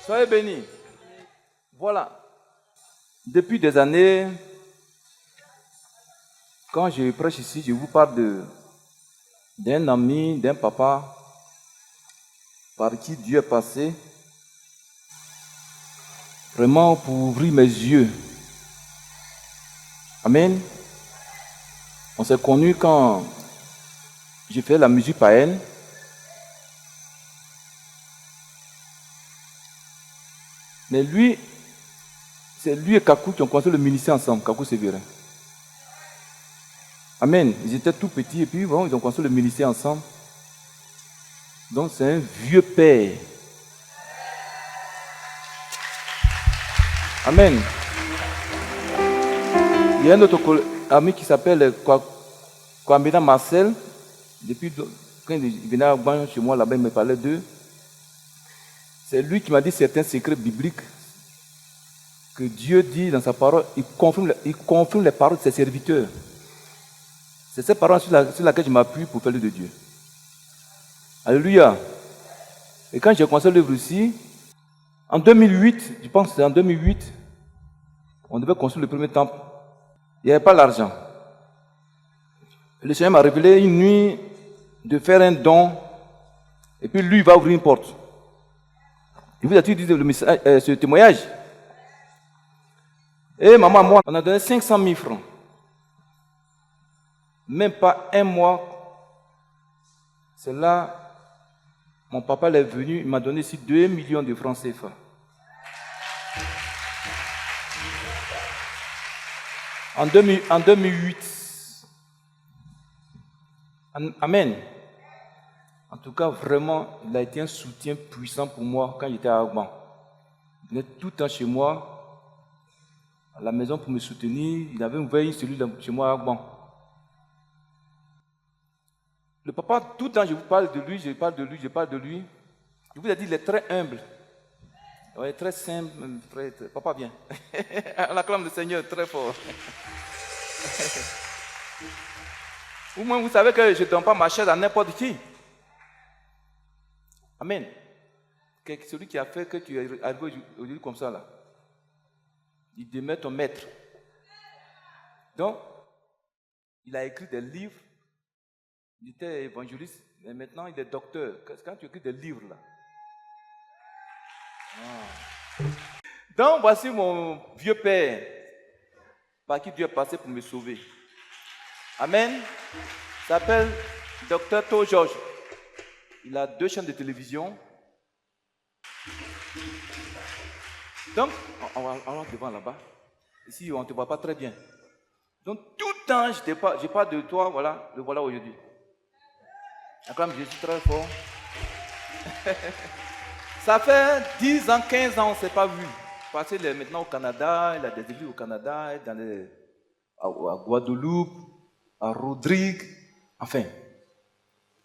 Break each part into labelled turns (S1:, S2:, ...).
S1: Soyez bénis. Voilà. Depuis des années, quand je prêche ici, je vous parle d'un ami, d'un papa par qui Dieu est passé, vraiment pour ouvrir mes yeux. Amen. On s'est connus quand j'ai fait la musique païenne. Mais lui, c'est lui et Kakou qui ont construit le ministère ensemble, Kakou Sévérin. Amen. Ils étaient tout petits et puis bon, ils ont construit le ministère ensemble. Donc c'est un vieux père. Amen. Il y a un autre ami qui s'appelle Kwamina Marcel. Depuis quand il venait chez moi là-bas, il me parlait d'eux. C'est lui qui m'a dit certains secrets bibliques que Dieu dit dans sa parole. Il confirme les paroles de ses serviteurs. C'est cette parole sur laquelle je m'appuie pour faire l'œuvre de Dieu. Alléluia. Et quand j'ai commencé l'œuvre ici, en 2008, je pense que c'est en 2008, on devait construire le premier temple. Il n'y avait pas l'argent. Le Seigneur m'a révélé une nuit de faire un don, et puis lui, il va ouvrir une porte. Il vous a-t-il dit ce témoignage? Et maman, moi, on a donné 500 000 francs. Même pas un mois. C'est là, mon papa est venu, il m'a donné ici 2 millions de francs CFA. En 2008. Amen. En tout cas, vraiment, il a été un soutien puissant pour moi quand j'étais à Agban. Il venait tout le temps chez moi, à la maison pour me soutenir. Il avait ouvert une cellule chez moi. Bon. Le papa, tout le temps, je vous parle de lui, je parle de lui, je parle de lui. Je vous ai dit, il est très humble. Il est très simple. Papa, viens. On acclame le Seigneur très fort. Au moins, vous savez que je ne donne pas ma chaise à n'importe qui. Amen. Celui qui a fait que tu es arrivé aujourd'hui comme ça, là. Il demeure ton maître. Donc, il a écrit des livres. Il était évangéliste, mais maintenant il est docteur. Quand tu écris des livres, là. Ah. Donc, voici mon vieux père, par qui Dieu est passé pour me sauver. Amen. Il s'appelle Dr. To George. Il a 2 chaînes de télévision. Donc, on va devant là-bas. Ici, on ne te voit pas très bien. Donc, tout le temps, je parle de toi, voilà, le voilà aujourd'hui. Acclame Jésus très fort. Ça fait 10 ans, 15 ans, on ne s'est pas vu. Parce qu'il est maintenant au Canada, il a des églises au Canada, à Guadeloupe, à Rodrigue, enfin,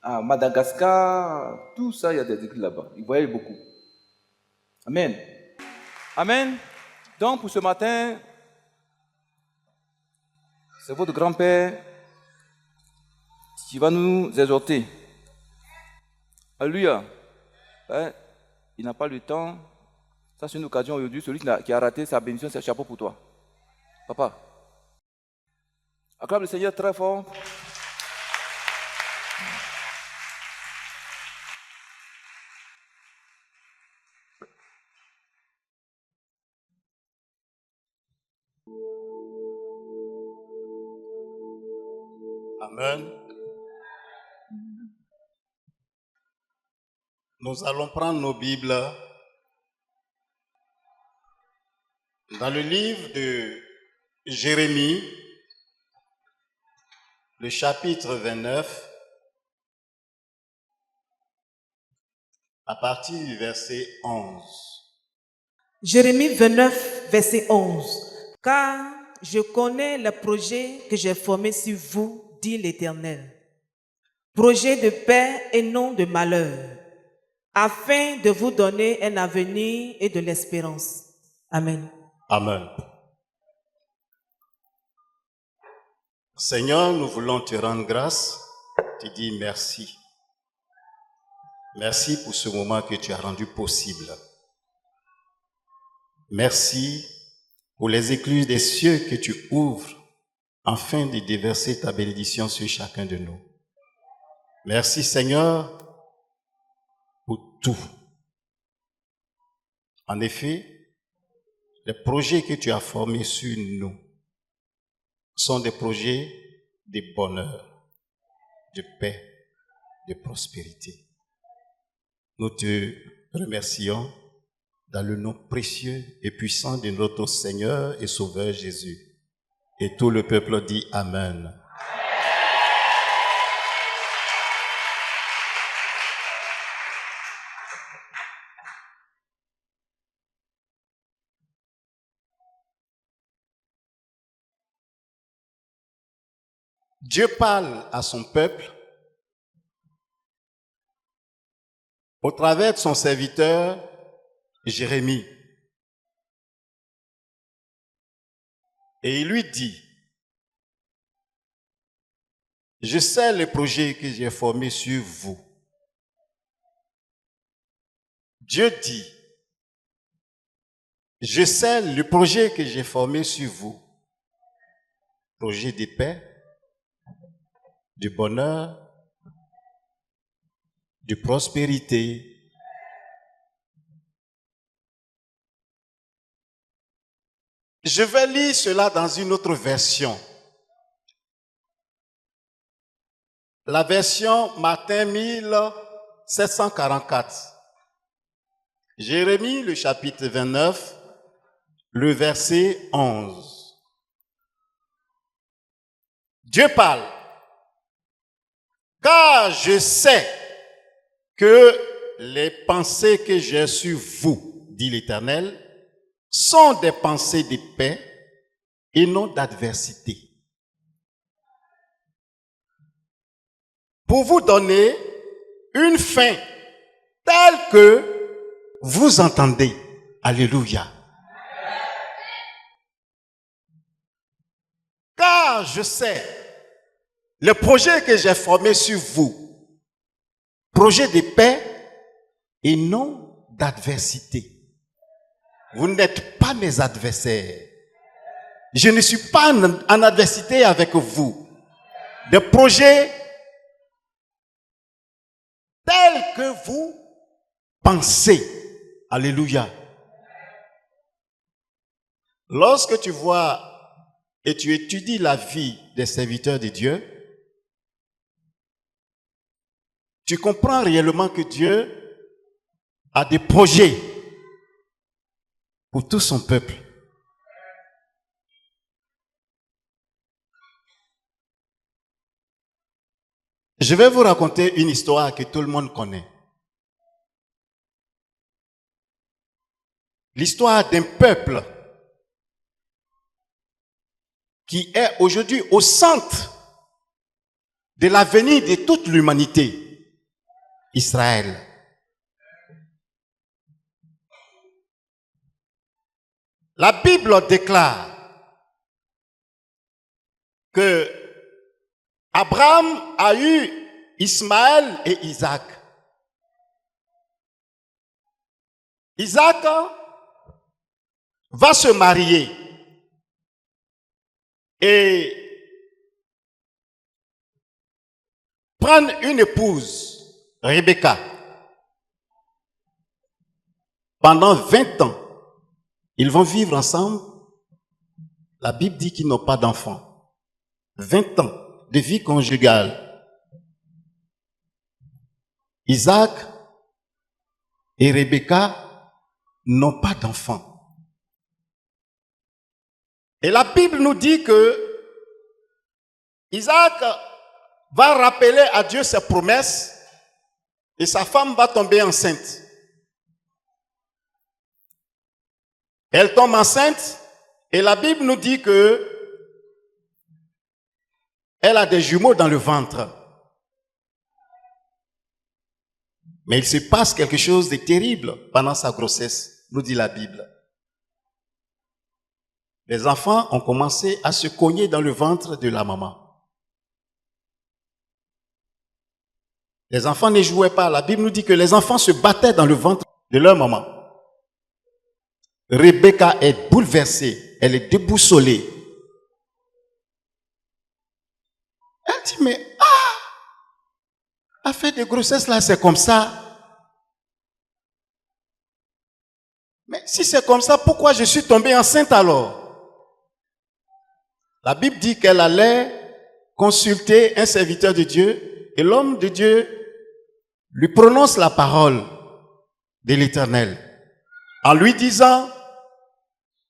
S1: à Madagascar, tout ça, il y a des églises là-bas. Il voyait beaucoup. Amen. Amen. Donc, pour ce matin, c'est votre grand-père qui va nous exhorter. Alléluia. Il n'a pas le temps. Ça, c'est une occasion aujourd'hui. Celui qui a raté sa bénédiction, c'est un chapeau pour toi. Papa. Acclame le Seigneur très fort.
S2: Amen. Nous allons prendre nos Bibles dans le livre de Jérémie, le chapitre 29, à partir du verset 11.
S3: Jérémie 29, verset 11. Car je connais le projet que j'ai formé sur vous, dit l'Éternel. Projet de paix et non de malheur, afin de vous donner un avenir et de l'espérance. Amen.
S2: Amen. Seigneur, nous voulons te rendre grâce, te dire merci. Merci pour ce moment que tu as rendu possible. Merci pour les écluses des cieux que tu ouvres afin de déverser ta bénédiction sur chacun de nous. Merci Seigneur pour tout. En effet, les projets que tu as formés sur nous sont des projets de bonheur, de paix, de prospérité. Nous te remercions dans le nom précieux et puissant de notre Seigneur et Sauveur Jésus. Et tout le peuple dit Amen. Dieu parle à son peuple au travers de son serviteur Jérémie. Et il lui dit, je sais les projets que j'ai formés sur vous. Dieu dit, je sais le projet que j'ai formé sur vous. Projet de paix, de bonheur, de prospérité. Je vais lire cela dans une autre version. La version Martin 1744. Jérémie, le chapitre 29, le verset 11. Dieu parle. Car je sais que les pensées que j'ai sur vous, dit l'Éternel, sont des pensées de paix et non d'adversité, pour vous donner une fin telle que vous entendez. Alléluia. Car je sais le projet que j'ai formé sur vous, projet de paix et non d'adversité. Vous n'êtes pas mes adversaires. Je ne suis pas en adversité avec vous. Des projets tels que vous pensez. Alléluia. Lorsque tu vois et tu étudies la vie des serviteurs de Dieu, tu comprends réellement que Dieu a des projets pour tout son peuple. Je vais vous raconter une histoire que tout le monde connaît. L'histoire d'un peuple qui est aujourd'hui au centre de l'avenir de toute l'humanité, Israël. La Bible déclare que Abraham a eu Ismaël et Isaac. Isaac va se marier et prendre une épouse, Rebecca. Pendant 20 ans, ils vont vivre ensemble. La Bible dit qu'ils n'ont pas d'enfants. 20 ans de vie conjugale. Isaac et Rebecca n'ont pas d'enfants. Et la Bible nous dit que Isaac va rappeler à Dieu ses promesses et sa femme va tomber enceinte. Elle tombe enceinte et la Bible nous dit que elle a des jumeaux dans le ventre. Mais il se passe quelque chose de terrible pendant sa grossesse, nous dit la Bible. Les enfants ont commencé à se cogner dans le ventre de la maman. Les enfants ne jouaient pas. La Bible nous dit que les enfants se battaient dans le ventre de leur maman. Rebecca est bouleversée. Elle est déboussolée. Elle dit, mais affaire de grossesse là, c'est comme ça. Mais si c'est comme ça, pourquoi je suis tombée enceinte alors? La Bible dit qu'elle allait consulter un serviteur de Dieu et l'homme de Dieu lui prononce la parole de l'Éternel en lui disant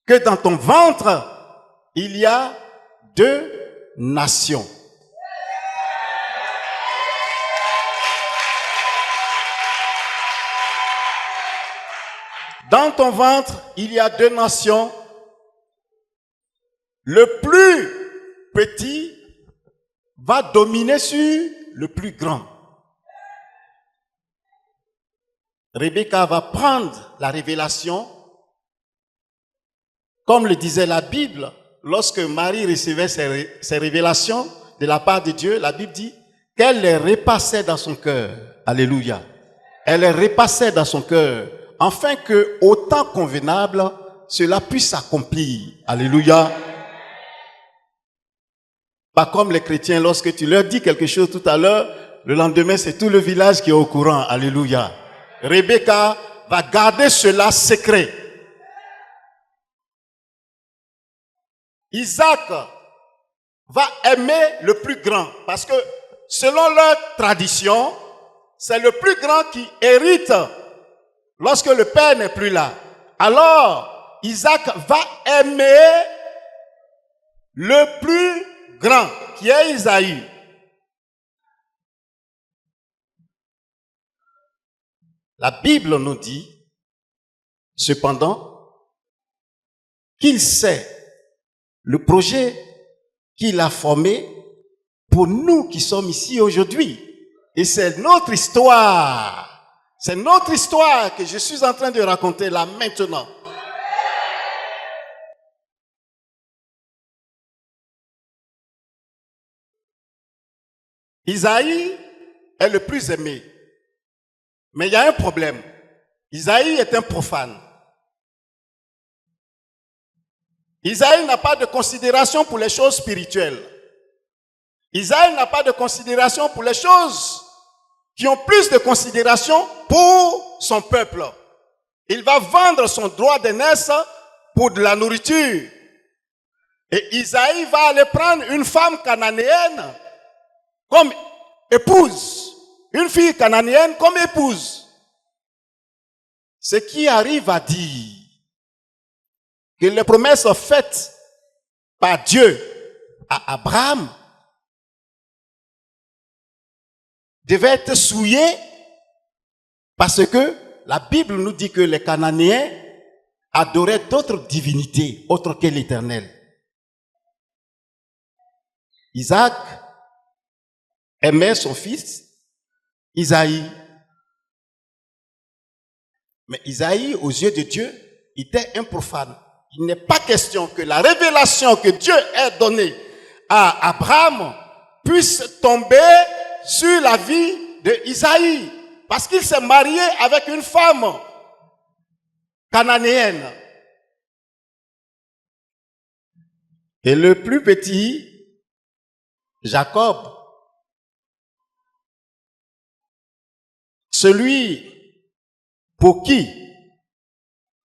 S2: que dans ton ventre, il y a 2 nations. Dans ton ventre, il y a 2 nations. Le plus petit va dominer sur le plus grand. Rebecca va prendre la révélation. Comme le disait la Bible, lorsque Marie recevait ses révélations de la part de Dieu, la Bible dit qu'elle les repassait dans son cœur. Alléluia. Elle les repassait dans son cœur, afin que, au temps convenable, cela puisse s'accomplir. Alléluia. Pas comme les chrétiens, lorsque tu leur dis quelque chose tout à l'heure, le lendemain, c'est tout le village qui est au courant. Alléluia. Rebecca va garder cela secret. Isaac va aimer le plus grand parce que selon leur tradition, c'est le plus grand qui hérite lorsque le père n'est plus là. Alors, Isaac va aimer le plus grand qui est Isaïe. La Bible nous dit, cependant, qu'il sait le projet qu'il a formé pour nous qui sommes ici aujourd'hui. Et c'est notre histoire. C'est notre histoire que je suis en train de raconter là maintenant. Isaïe est le plus aimé. Mais il y a un problème. Isaïe est un profane. Isaïe n'a pas de considération pour les choses spirituelles. Isaïe n'a pas de considération pour les choses qui ont plus de considération pour son peuple. Il va vendre son droit d'aînesse pour de la nourriture. Et Isaïe va aller prendre une femme cananéenne comme épouse. Une fille cananéenne comme épouse. Ce qui arrive à dire que les promesses faites par Dieu à Abraham devaient être souillées parce que la Bible nous dit que les Cananéens adoraient d'autres divinités autres que l'Éternel. Isaac aimait son fils Isaïe. Mais Isaïe, aux yeux de Dieu, était un profane. Il n'est pas question que la révélation que Dieu a donnée à Abraham puisse tomber sur la vie d'Isaïe. Parce qu'il s'est marié avec une femme cananéenne. Et le plus petit, Jacob, celui pour qui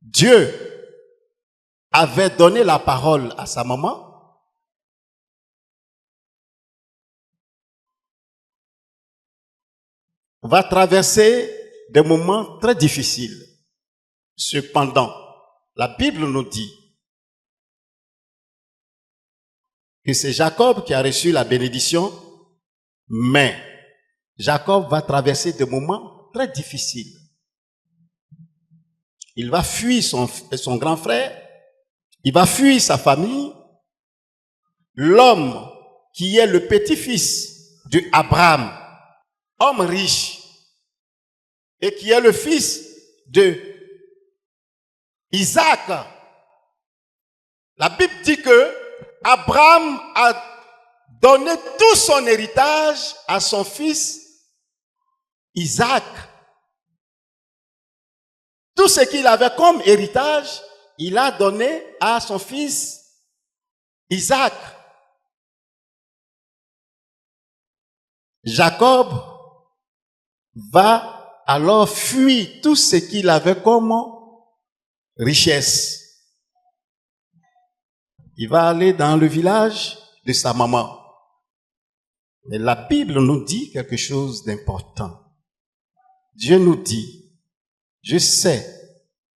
S2: Dieu avait donné la parole à sa maman, va traverser des moments très difficiles. Cependant, la Bible nous dit que c'est Jacob qui a reçu la bénédiction, mais Jacob va traverser des moments très difficiles. Il va fuir son grand frère, il va fuir sa famille. L'homme qui est le petit-fils d'Abraham, homme riche, et qui est le fils de Isaac. La Bible dit que Abraham a donné tout son héritage à son fils Isaac. Tout ce qu'il avait comme héritage, il a donné à son fils Isaac. Jacob va alors fuir tout ce qu'il avait comme richesse. Il va aller dans le village de sa maman. Mais la Bible nous dit quelque chose d'important. Dieu nous dit, je sais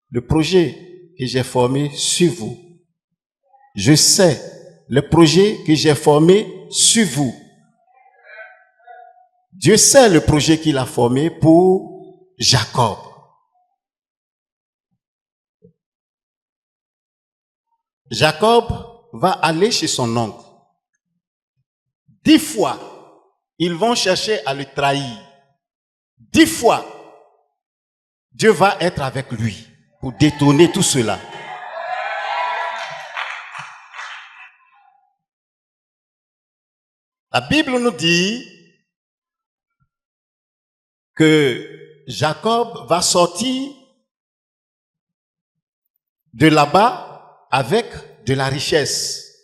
S2: le projet que j'ai formé sur vous. Je sais le projet que j'ai formé sur vous. Dieu sait le projet qu'il a formé pour Jacob. Jacob va aller chez son oncle. 10 fois, ils vont chercher à le trahir. 10 fois, Dieu va être avec lui pour détourner tout cela. La Bible nous dit que Jacob va sortir de là-bas avec de la richesse.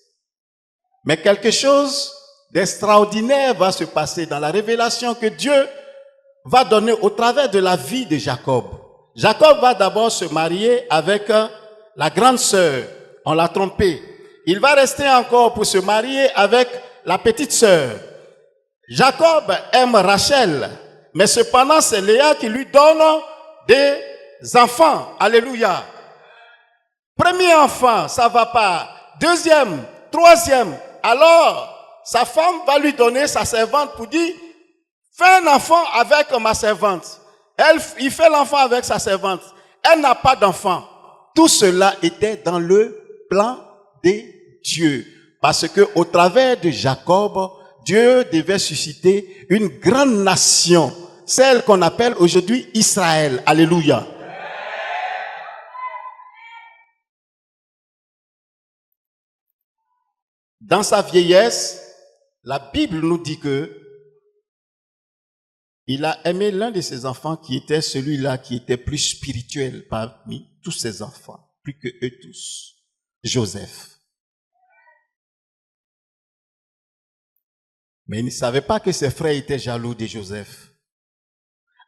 S2: Mais quelque chose d'extraordinaire va se passer dans la révélation que Dieu va donner au travers de la vie de Jacob. Jacob va d'abord se marier avec la grande sœur. On l'a trompé. Il va rester encore pour se marier avec la petite sœur. Jacob aime Rachel, mais cependant c'est Léa qui lui donne des enfants. Alléluia. Premier enfant, ça va pas. Deuxième, troisième. Alors, sa femme va lui donner sa servante pour dire, fais un enfant avec ma servante. Il fait l'enfant avec sa servante. Elle n'a pas d'enfant. Tout cela était dans le plan de Dieu. Parce que au travers de Jacob, Dieu devait susciter une grande nation, celle qu'on appelle aujourd'hui Israël. Alléluia. Dans sa vieillesse, la Bible nous dit que il a aimé l'un de ses enfants qui était celui-là qui était plus spirituel parmi tous ses enfants, plus que eux tous, Joseph. Mais il ne savait pas que ses frères étaient jaloux de Joseph.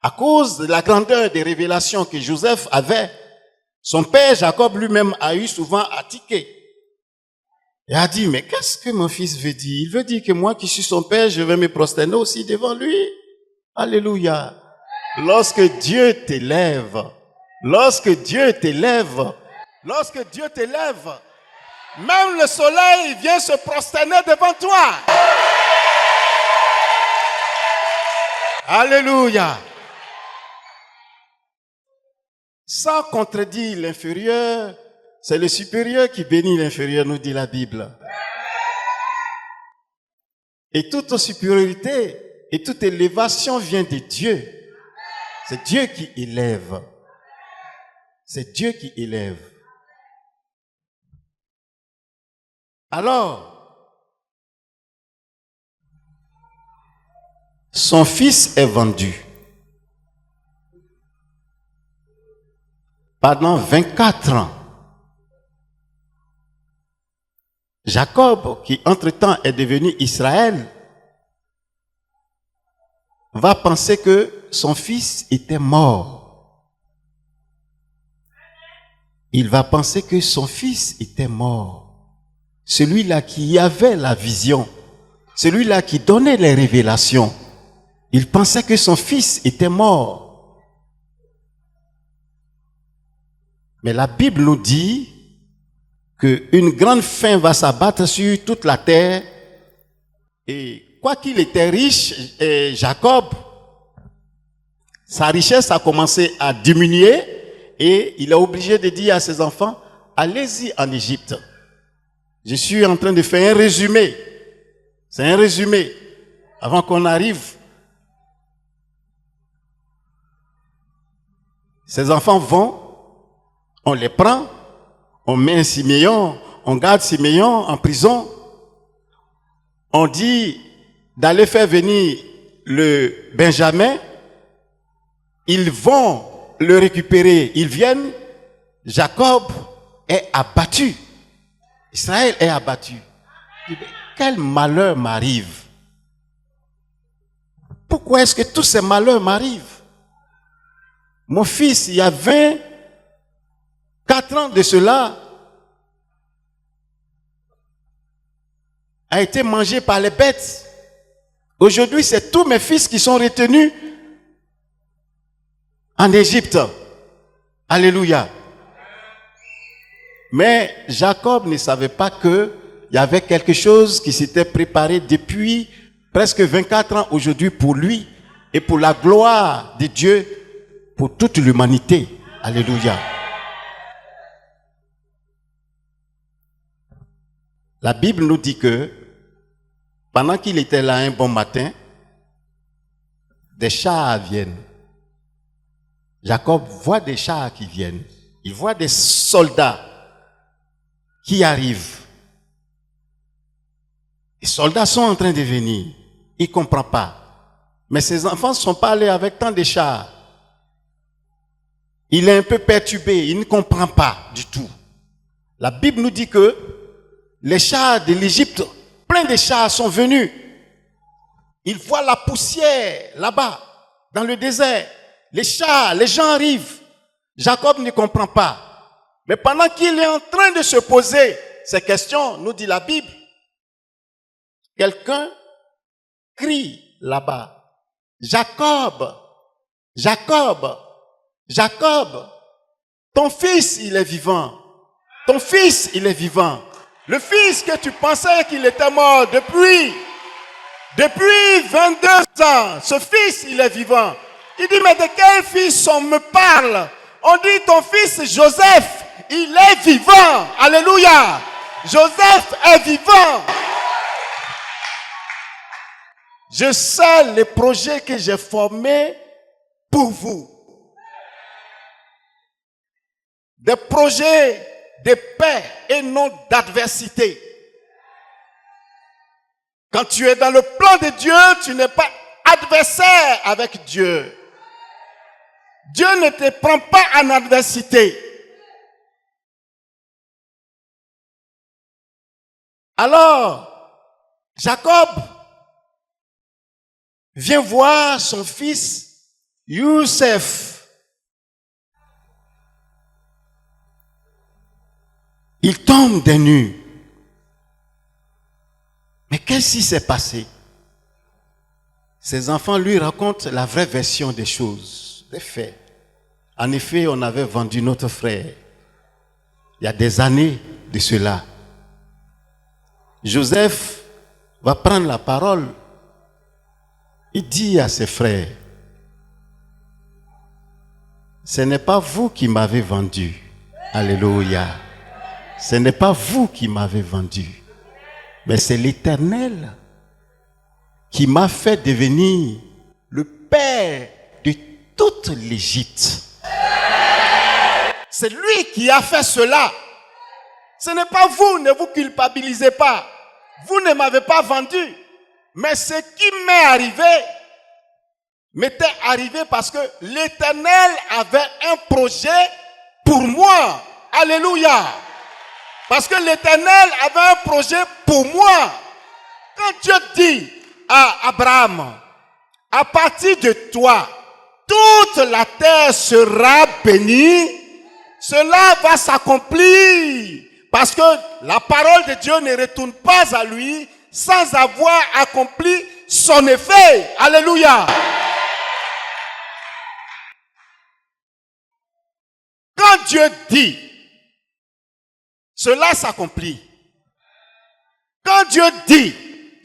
S2: À cause de la grandeur des révélations que Joseph avait, son père Jacob lui-même a eu souvent à tiquer. Il a dit, mais qu'est-ce que mon fils veut dire? Il veut dire que moi qui suis son père, je vais me prosterner aussi devant lui. Alléluia. Lorsque Dieu t'élève, lorsque Dieu t'élève, même le soleil vient se prosterner devant toi. Alléluia. Sans contredire l'inférieur, c'est le supérieur qui bénit l'inférieur, nous dit la Bible. Et toute supériorité et toute élévation vient de Dieu. C'est Dieu qui élève. C'est Dieu qui élève. Alors, son fils est vendu. Pendant 24 ans. Jacob, qui entre-temps est devenu Israël, va penser que son fils était mort. Il va penser que son fils était mort. Celui-là qui avait la vision, celui-là qui donnait les révélations, il pensait que son fils était mort. Mais la Bible nous dit qu'une grande faim va s'abattre sur toute la terre. Et quoi qu'il était riche, Jacob, sa richesse a commencé à diminuer et il est obligé de dire à ses enfants, allez-y en Égypte. Je suis en train de faire un résumé. C'est un résumé avant qu'on arrive. Ses enfants vont, on les prend, on met Siméon, on garde Siméon en prison. On dit d'aller faire venir le Benjamin. Ils vont le récupérer. Ils viennent. Jacob est abattu. Israël est abattu. Quel malheur m'arrive? Pourquoi est-ce que tous ces malheurs m'arrivent? Mon fils, il y a 24 ans de cela, a été mangé par les bêtes. Aujourd'hui, c'est tous mes fils qui sont retenus en Égypte. Alléluia. Mais Jacob ne savait pas qu'il y avait quelque chose qui s'était préparé depuis presque 24 ans aujourd'hui pour lui et pour la gloire de Dieu pour toute l'humanité. Alléluia. La Bible nous dit que pendant qu'il était là un bon matin, des chars viennent. Jacob voit des chars qui viennent. Il voit des soldats qui arrivent. Les soldats sont en train de venir. Il ne comprend pas. Mais ses enfants ne sont pas allés avec tant de chars. Il est un peu perturbé. Il ne comprend pas du tout. La Bible nous dit que les chars de l'Égypte, plein de chars sont venus. Ils voient la poussière là-bas, dans le désert. Les chars, les gens arrivent. Jacob ne comprend pas. Mais pendant qu'il est en train de se poser ces questions, nous dit la Bible, quelqu'un crie là-bas, Jacob, Jacob, Jacob, ton fils, il est vivant. Ton fils, il est vivant. Le fils que tu pensais qu'il était mort depuis 22 ans, ce fils, il est vivant. Il dit, mais de quel fils on me parle? On dit, ton fils Joseph, il est vivant. Alléluia. Joseph est vivant. Je sais les projets que j'ai formés pour vous. Des projets de paix et non d'adversité. Quand tu es dans le plan de Dieu, tu n'es pas adversaire avec Dieu. Dieu ne te prend pas en adversité. Alors, Jacob vient voir son fils Youssef. Il tombe des nues. Mais qu'est-ce qui s'est passé? Ses enfants lui racontent la vraie version des choses, des faits. En effet, on avait vendu notre frère il y a des années de cela. Joseph va prendre la parole. Il dit à ses frères, ce n'est pas vous qui m'avez vendu. Alléluia. Ce n'est pas vous qui m'avez vendu. Mais c'est l'Éternel qui m'a fait devenir le père de toute l'Égypte. C'est lui qui a fait cela. Ce n'est pas vous, ne vous culpabilisez pas. Vous ne m'avez pas vendu. Mais ce qui m'était arrivé parce que l'Éternel avait un projet pour moi. Alléluia. Parce que l'Éternel avait un projet pour moi. Quand Dieu dit à Abraham, à partir de toi, toute la terre sera bénie, cela va s'accomplir. Parce que la parole de Dieu ne retourne pas à lui sans avoir accompli son effet. Alléluia. Quand Dieu dit, cela s'accomplit. Quand Dieu dit,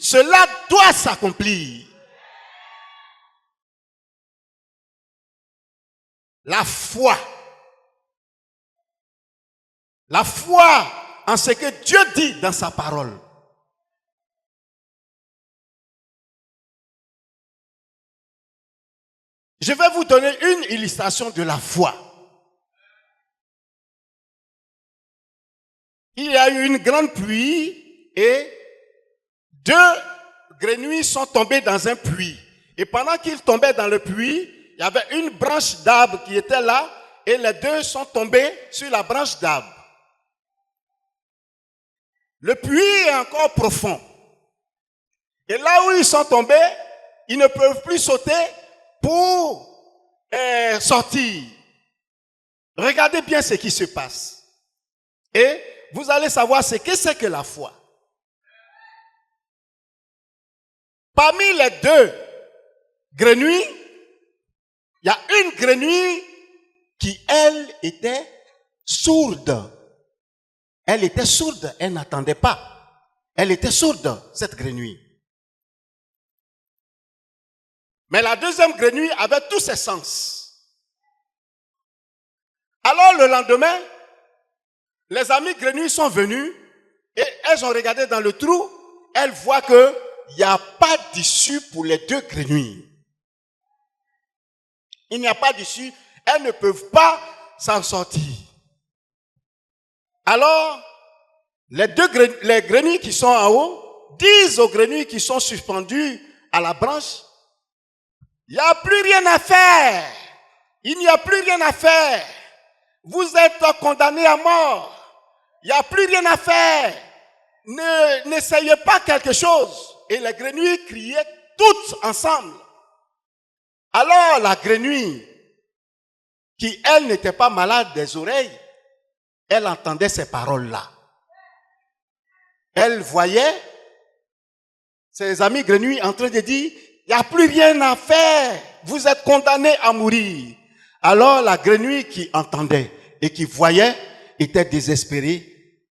S2: cela doit s'accomplir. La foi. La foi en ce que Dieu dit dans sa parole. Je vais vous donner une illustration de la foi. Il y a eu une grande pluie et 2 grenouilles sont tombées dans un puits. Et pendant qu'ils tombaient dans le puits, il y avait une branche d'arbre qui était là et les 2 sont tombés sur la branche d'arbre. Le puits est encore profond. Et là où ils sont tombés, ils ne peuvent plus sauter pour sortir. Regardez bien ce qui se passe. Et vous allez savoir ce que c'est que la foi. Parmi les 2 grenouilles, il y a une grenouille qui, elle, était sourde. Elle était sourde, elle n'entendait pas. Elle était sourde, cette grenouille. Mais la deuxième grenouille avait tous ses sens. Alors le lendemain, les amis grenouilles sont venus et elles ont regardé dans le trou. Elles voient qu'il n'y a pas d'issue pour les 2 grenouilles. Il n'y a pas d'issue. Elles ne peuvent pas s'en sortir. Alors, les grenouilles qui sont en haut disent aux grenouilles qui sont suspendues à la branche, il n'y a plus rien à faire. Il n'y a plus rien à faire. Vous êtes condamnés à mort. Il n'y a plus rien à faire. N'essayez pas quelque chose. Et les grenouilles criaient toutes ensemble. Alors la grenouille, qui elle n'était pas malade des oreilles, elle entendait ces paroles-là. Elle voyait ses amis grenouilles en train de dire, il n'y a plus rien à faire. Vous êtes condamnés à mourir. Alors la grenouille qui entendait et qui voyait était désespérée.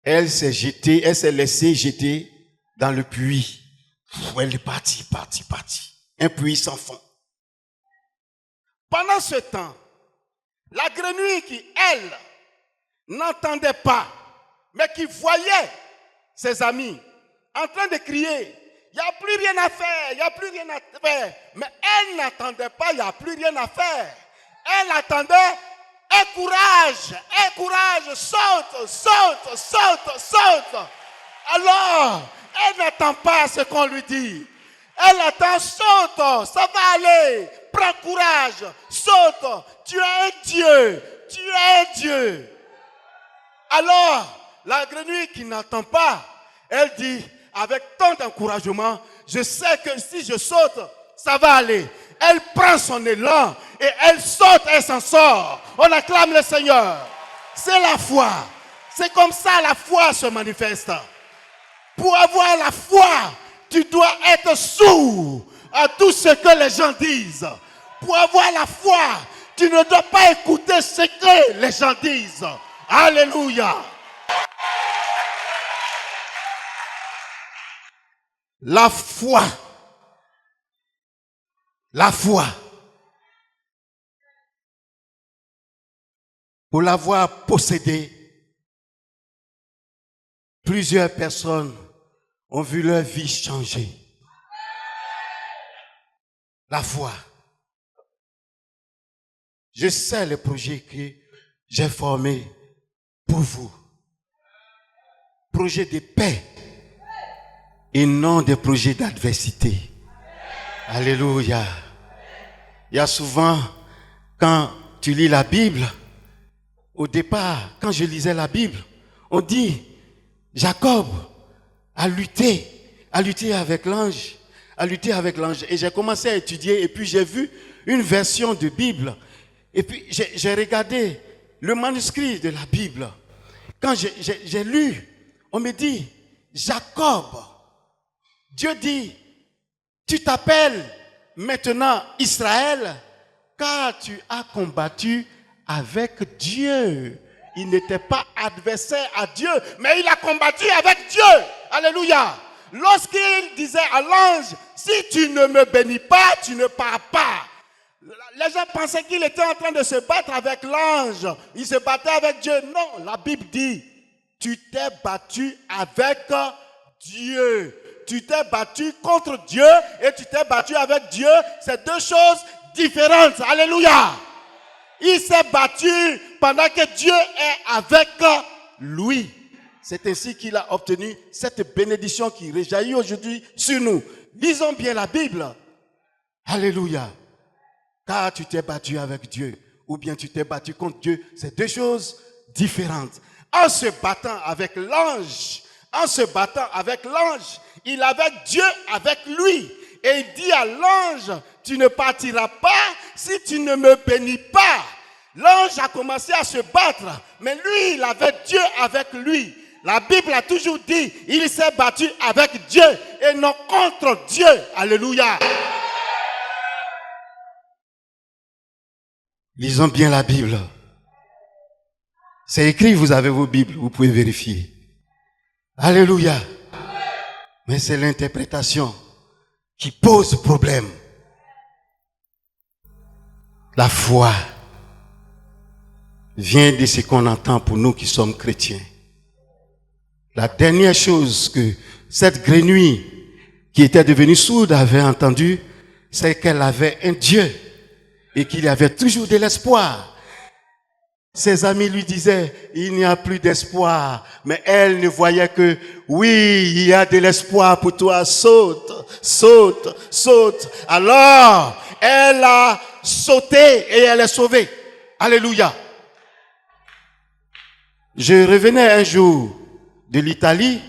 S2: Elle s'est laissée jeter dans le puits. Elle est partie. Un puits sans fond. Pendant ce temps, la grenouille qui, elle, n'entendait pas, mais qui voyait ses amis en train de crier, il n'y a plus rien à faire, il n'y a plus rien à faire. Mais elle n'attendait pas, il n'y a plus rien à faire. Elle attendait, aie courage, saute, saute, saute, saute. Alors, elle n'attend pas ce qu'on lui dit. Elle attend, saute, ça va aller, prends courage, saute, tu es un Dieu, tu es un Dieu. Alors, la grenouille qui n'attend pas, elle dit, avec tant d'encouragement, je sais que si je saute, ça va aller. Elle prend son élan et elle saute, elle s'en sort. On acclame le Seigneur. C'est la foi. C'est comme ça la foi se manifeste. Pour avoir la foi, tu dois être sourd à tout ce que les gens disent. Pour avoir la foi, tu ne dois pas écouter ce que les gens disent. Alléluia. La foi. La foi. Pour l'avoir possédée, plusieurs personnes ont vu leur vie changer. La foi. Je sais le projet que j'ai formé pour vous. Projet de paix et non des projets d'adversité. Alléluia. Il y a souvent, quand tu lis la Bible, au départ, quand je lisais la Bible, on dit, Jacob a lutté avec l'ange, Et j'ai commencé à étudier, et puis j'ai vu une version de Bible. Et puis j'ai regardé le manuscrit de la Bible. Quand j'ai lu, on me dit, Jacob, Dieu dit, tu t'appelles maintenant Israël, car tu as combattu avec Dieu. Il n'était pas adversaire à Dieu, mais il a combattu avec Dieu. Alléluia. Lorsqu'il disait à l'ange, si tu ne me bénis pas, tu ne pars pas. Les gens pensaient qu'il était en train de se battre avec l'ange. Il se battait avec Dieu. Non, la Bible dit, tu t'es battu avec Dieu. Tu t'es battu contre Dieu et tu t'es battu avec Dieu. C'est deux choses différentes. Alléluia. Il s'est battu pendant que Dieu est avec lui. C'est ainsi qu'il a obtenu cette bénédiction qui rejaillit aujourd'hui sur nous. Lisons bien la Bible. Alléluia. Car tu t'es battu avec Dieu ou bien tu t'es battu contre Dieu. C'est deux choses différentes. En se battant avec l'ange, il avait Dieu avec lui. Et il dit à l'ange, tu ne partiras pas si tu ne me bénis pas. L'ange a commencé à se battre, mais lui, il avait Dieu avec lui. La Bible a toujours dit, il s'est battu avec Dieu et non contre Dieu. Alléluia. Lisons bien la Bible. C'est écrit, vous avez vos Bibles, vous pouvez vérifier. Alléluia. Mais c'est l'interprétation qui pose problème. La foi vient de ce qu'on entend pour nous qui sommes chrétiens. La dernière chose que cette grenouille qui était devenue sourde avait entendu, c'est qu'elle avait un Dieu et qu'il y avait toujours de l'espoir. Ses amis lui disaient, il n'y a plus d'espoir. Mais elle ne voyait que, oui, il y a de l'espoir pour toi. Saute, saute, saute. Alors, elle a sauté et elle est sauvée. Alléluia. Je revenais un jour de l'Italie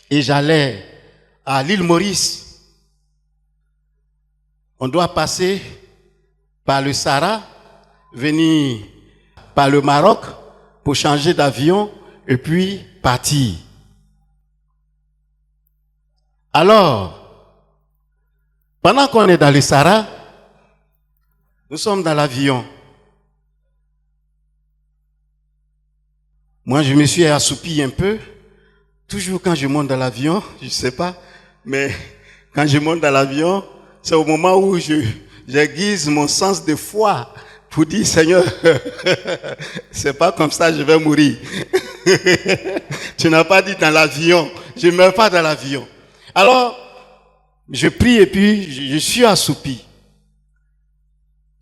S2: et j'allais à l'île Maurice. On doit passer par le Sahara, venir par le Maroc pour changer d'avion et puis partir. Alors, pendant qu'on est dans le Sahara, nous sommes dans l'avion. Moi, je me suis assoupi un peu. Toujours quand je monte dans l'avion, je ne sais pas, mais quand je monte dans l'avion, c'est au moment où j'aiguise mon sens de foi pour dire, Seigneur, c'est pas comme ça, je vais mourir. Tu n'as pas dit dans l'avion, je ne meurs pas dans l'avion. Alors, je prie et puis je suis assoupi.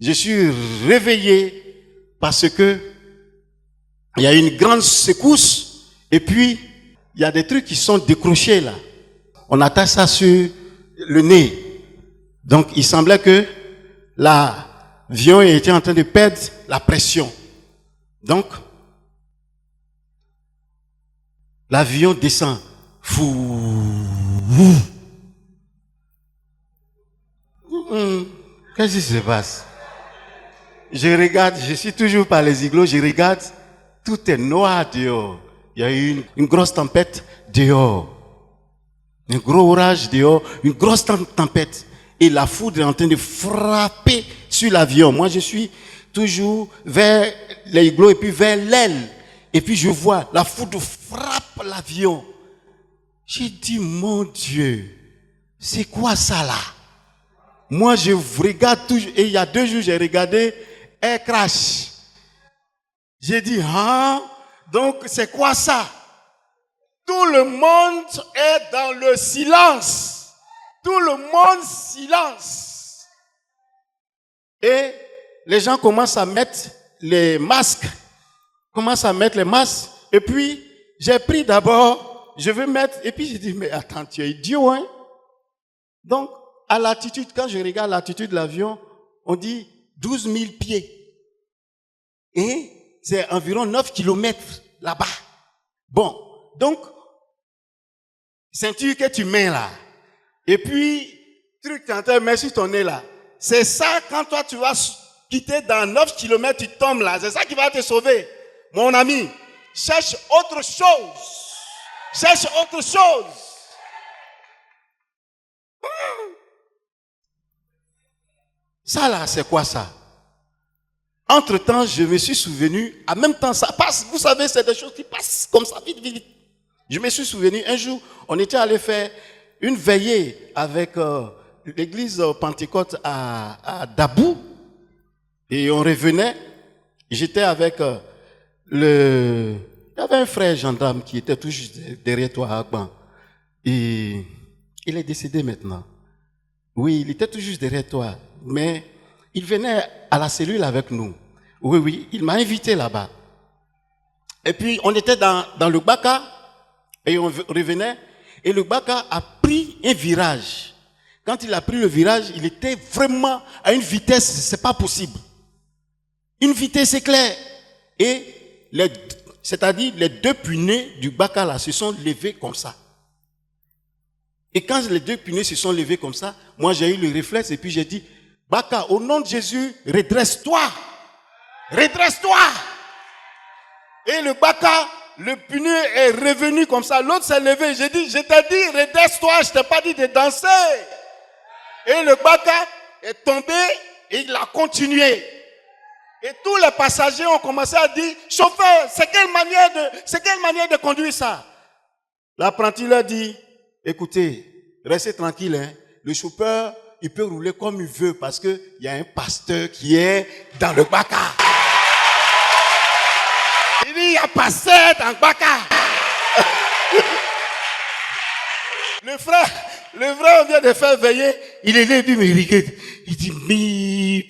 S2: Je suis réveillé parce que il y a une grande secousse et puis il y a des trucs qui sont décrochés là. On attache ça sur le nez. Donc il semblait que l'avion était en train de perdre la pression. Donc l'avion descend. Qu'est-ce qui se passe? Je regarde, je suis toujours par les igloos, je regarde, tout est noir dehors. Il y a eu une grosse tempête dehors. Un gros orage dehors, une grosse tempête. Et la foudre est en train de frapper sur l'avion. Moi, je suis toujours vers les igloos et puis vers l'aile. Et puis je vois, la foudre frappe l'avion. J'ai dit, mon Dieu, c'est quoi ça là? Moi, je regarde toujours, et il y a 2 jours, j'ai regardé Air Crash. J'ai dit, donc c'est quoi ça? Tout le monde est dans le silence. Tout le monde silence. Et les gens commencent à mettre les masques. Et puis, j'ai pris d'abord, je veux mettre, et puis j'ai dit, mais attends, tu es idiot, hein? Donc, à l'altitude, quand je regarde l'altitude de l'avion, on dit 12 000 pieds. Et c'est environ 9 kilomètres là-bas. Bon, donc, ceinture que tu mets là. Et puis, truc que tu entends, mets sur ton nez là. C'est ça, quand toi tu vas quitter dans 9 kilomètres, tu tombes là. C'est ça qui va te sauver. Mon ami, cherche autre chose. Cherche autre chose. Ça là, c'est quoi ça? Entre-temps, je me suis souvenu, en même temps, ça passe, vous savez, c'est des choses qui passent comme ça, vite, vite, vite. Je me suis souvenu, un jour, on était allé faire une veillée avec l'église Pentecôte à Dabou, et on revenait, j'étais avec il y avait un frère gendarme qui était tout juste derrière toi à Agban, et il est décédé maintenant. Oui, il était tout juste derrière toi, mais il venait à la cellule avec nous. Oui, il m'a invité là-bas. Et puis, on était dans le Baka, et on revenait, et le Baka a pris un virage. Quand il a pris le virage, il était vraiment à une vitesse, c'est pas possible. Une vitesse éclair. Et c'est-à-dire, les 2 pneus du Baka là se sont levés comme ça. Et quand les 2 pneus se sont levés comme ça, moi j'ai eu le réflexe et puis j'ai dit, Baka, au nom de Jésus, redresse-toi. Redresse-toi. Et le Baka, le pneu est revenu comme ça. L'autre s'est levé. J'ai dit, je t'ai dit, redresse-toi. Je t'ai pas dit de danser. Et le Baka est tombé et il a continué. Et tous les passagers ont commencé à dire, chauffeur, c'est quelle manière de conduire ça? L'apprenti leur dit, écoutez, restez tranquille, hein. Le chauffeur, il peut rouler comme il veut parce que il y a un pasteur qui est dans le Baka. Il dit, il y a un pasteur dans le Baka. Le frère vient de faire veiller, il est là, il me regarde. Il dit, mi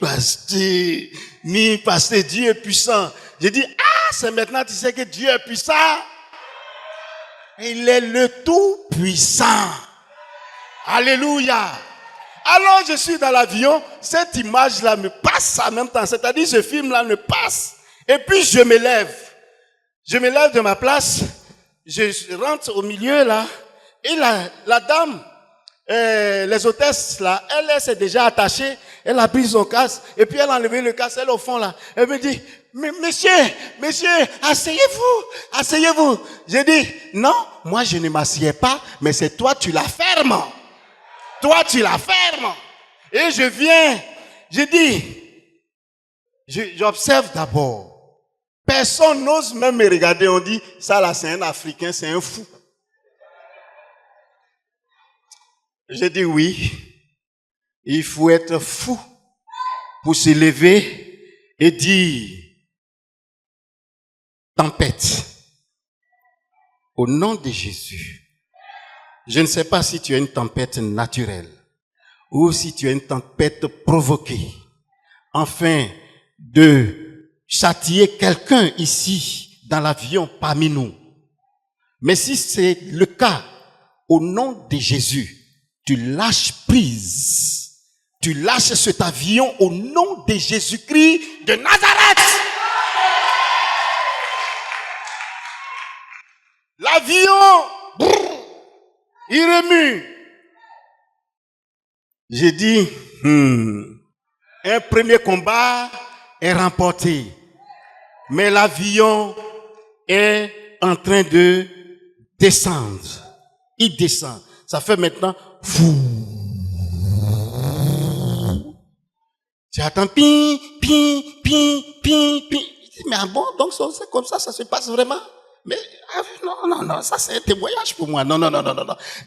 S2: pasteur, Dieu est puissant. J'ai dit, c'est maintenant tu sais que Dieu est puissant. Il est le tout puissant. Alléluia. Alors je suis dans l'avion, cette image-là me passe en même temps, c'est-à-dire ce film-là me passe. Et puis je me lève de ma place, je rentre au milieu là, et la dame, les hôtesses là, elle s'est déjà attachée, elle a pris son casque, et puis elle a enlevé le casque, elle est au fond là, elle me dit, mais monsieur, asseyez-vous. J'ai dit, non, moi je ne m'assieds pas, mais c'est toi tu la fermes. Toi, tu la fermes. Et je viens, je dis, j'observe d'abord. Personne n'ose même me regarder. On dit, ça là, c'est un Africain, c'est un fou. Je dis oui. Il faut être fou pour se lever et dire, tempête, au nom de Jésus. Je ne sais pas si tu as une tempête naturelle ou si tu as une tempête provoquée, afin de châtier quelqu'un ici dans l'avion parmi nous. Mais si c'est le cas, au nom de Jésus, tu lâches prise. Tu lâches cet avion au nom de Jésus-Christ de Nazareth. L'avion, il remue. J'ai dit, un premier combat est remporté. Mais l'avion est en train de descendre. Il descend. Ça fait maintenant, tu attends, ping, ping, ping, ping, ping. Mais ah bon, donc c'est comme ça se passe vraiment? Mais non, ça c'est un témoignage pour moi. Non.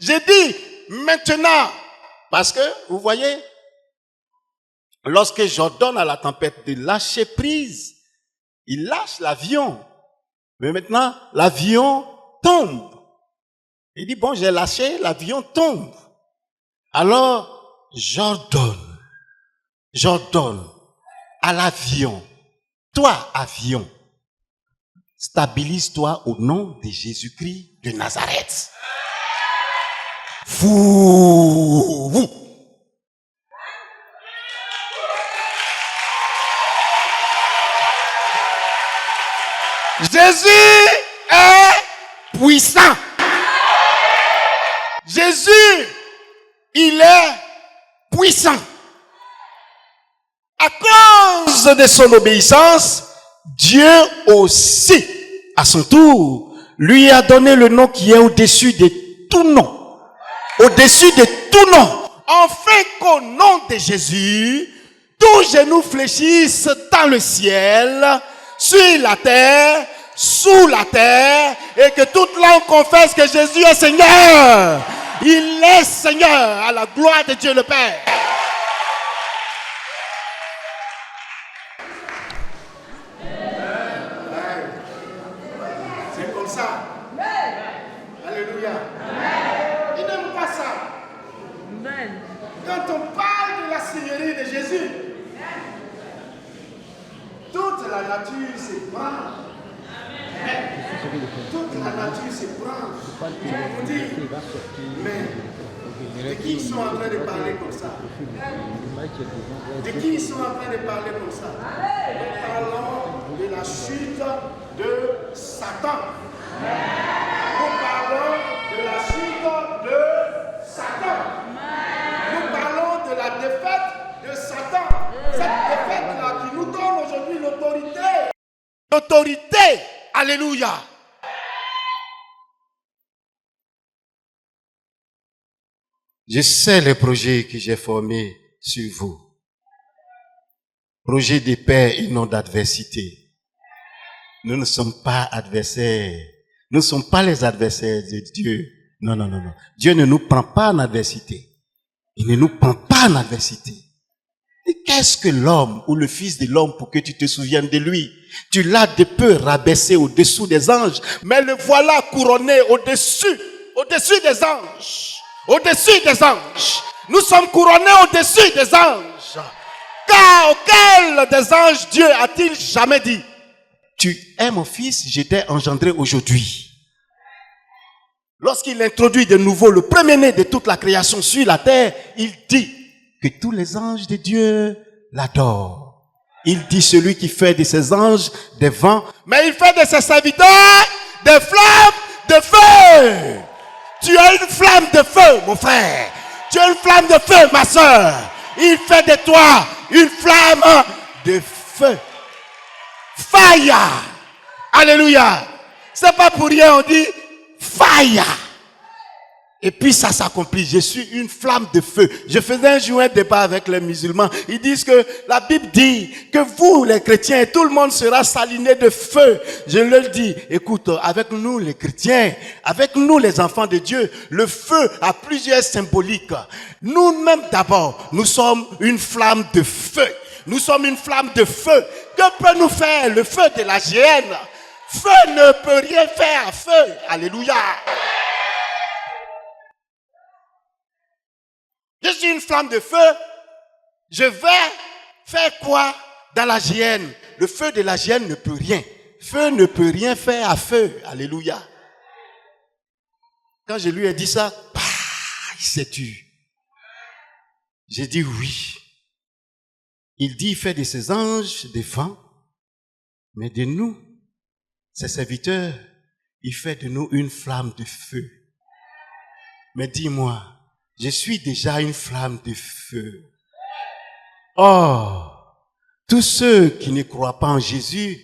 S2: J'ai dit, maintenant, parce que, vous voyez, lorsque j'ordonne à la tempête de lâcher prise, il lâche l'avion. Mais maintenant, l'avion tombe. Il dit, bon, j'ai lâché, l'avion tombe. Alors, j'ordonne à l'avion, toi, avion, stabilise-toi au nom de Jésus-Christ de Nazareth. Fou. Jésus est puissant. Jésus, il est puissant. À cause de son obéissance, Dieu aussi, à son tour, lui a donné le nom qui est au-dessus de tout nom. Au-dessus de tout nom. Afin qu'au nom de Jésus, tous genoux fléchissent dans le ciel, sur la terre, sous la terre, et que toute langue confesse que Jésus est Seigneur. Il est Seigneur, à la gloire de Dieu le Père. C'est comme ça. Alléluia. Il n'aime pas ça. Quand on parle de la Seigneurie de Jésus, toute la nature s'ébranle. Toute la nature s'ébranle. On dit, mais de qui ils sont en train de parler comme ça? De qui ils sont en train de parler comme ça? Nous parlons de la chute de Satan. Nous parlons de la chute de Satan. Nous parlons de la défaite de Satan. Cette défaite-là qui nous donne aujourd'hui l'autorité. L'autorité. Alléluia. Je sais les projets que j'ai formés sur vous. Projet de paix et non d'adversité. Nous ne sommes pas adversaires. Nous ne sommes pas les adversaires de Dieu. Non. Dieu ne nous prend pas en adversité. Il ne nous prend pas en adversité. Et qu'est-ce que l'homme ou le fils de l'homme pour que tu te souviennes de lui? Tu l'as de peu rabaissé au-dessous des anges, mais le voilà couronné au-dessus des anges. Au-dessus des anges. Nous sommes couronnés au-dessus des anges. Car auquel des anges Dieu a-t-il jamais dit, tu es mon fils, je t'ai engendré aujourd'hui. Lorsqu'il introduit de nouveau le premier-né de toute la création sur la terre, il dit que tous les anges de Dieu l'adorent. Il dit celui qui fait de ses anges des vents, mais il fait de ses serviteurs des flammes de feu. Tu as une flamme de feu, mon frère. Tu as une flamme de feu, ma soeur. Il fait de toi une flamme de feu. Fire. Alléluia. C'est pas pour rien, on dit fire. Et puis ça s'accomplit. Je suis une flamme de feu. Je faisais un jour un débat avec les musulmans. Ils disent que la Bible dit que vous, les chrétiens, tout le monde sera saliné de feu. Je leur dis, écoute, avec nous les chrétiens, avec nous les enfants de Dieu, le feu a plusieurs symboliques. Nous-mêmes d'abord, nous sommes une flamme de feu. Nous sommes une flamme de feu que peut nous faire le feu de la géhenne? Feu ne peut rien faire à feu. Alléluia. Je suis une flamme de feu. Je vais faire quoi dans la géhenne? Le feu de la géhenne ne peut rien. Feu ne peut rien faire à feu. Alléluia. Quand je lui ai dit ça, il s'est tu. J'ai dit oui. Il dit, il fait de ses anges des vents, mais de nous, ses serviteurs, il fait de nous une flamme de feu. Mais dis-moi, je suis déjà une flamme de feu. Oh, tous ceux qui ne croient pas en Jésus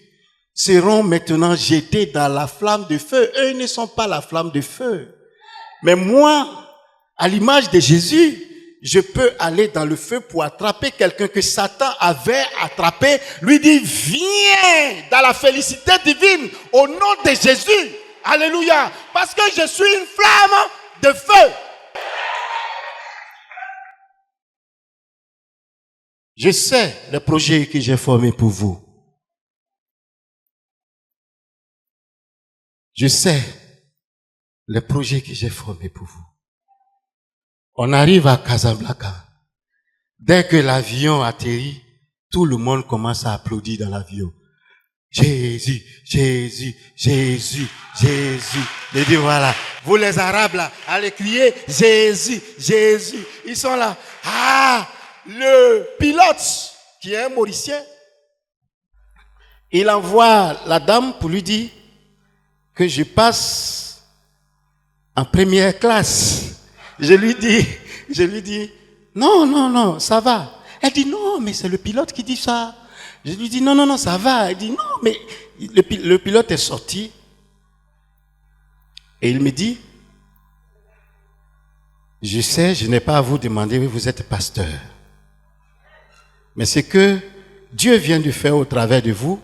S2: seront maintenant jetés dans la flamme de feu. Eux ne sont pas la flamme de feu. Mais moi, à l'image de Jésus, je peux aller dans le feu pour attraper quelqu'un que Satan avait attrapé, lui dit, viens dans la félicité divine au nom de Jésus. Alléluia. Parce que je suis une flamme de feu. Je sais le projet que j'ai formé pour vous. Je sais le projet que j'ai formé pour vous. On arrive à Casablanca. Dès que l'avion atterrit, tout le monde commence à applaudir dans l'avion. Jésus, Jésus, Jésus, Jésus. Je dis voilà, vous les Arabes là, allez crier Jésus, Jésus. Ils sont là. Ah, le pilote, qui est un Mauricien, il envoie la dame pour lui dire que je passe en première classe. Je lui dis, non, ça va. Elle dit, non, mais c'est le pilote qui dit ça. Je lui dis, non, ça va. Elle dit, non, mais le pilote est sorti. Et il me dit, je sais, je n'ai pas à vous demander, vous êtes pasteur. Mais ce que Dieu vient de faire au travers de vous,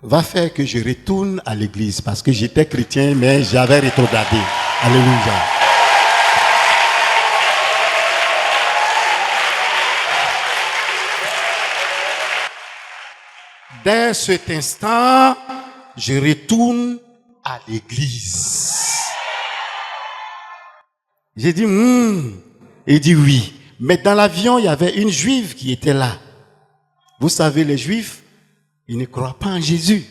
S2: va faire que je retourne à l'église parce que j'étais chrétien mais j'avais rétrogradé. Alléluia. Dès cet instant, je retourne à l'église. J'ai dit, il dit oui. Mais dans l'avion, il y avait une juive qui était là. Vous savez, les juifs, ils ne croient pas en Jésus.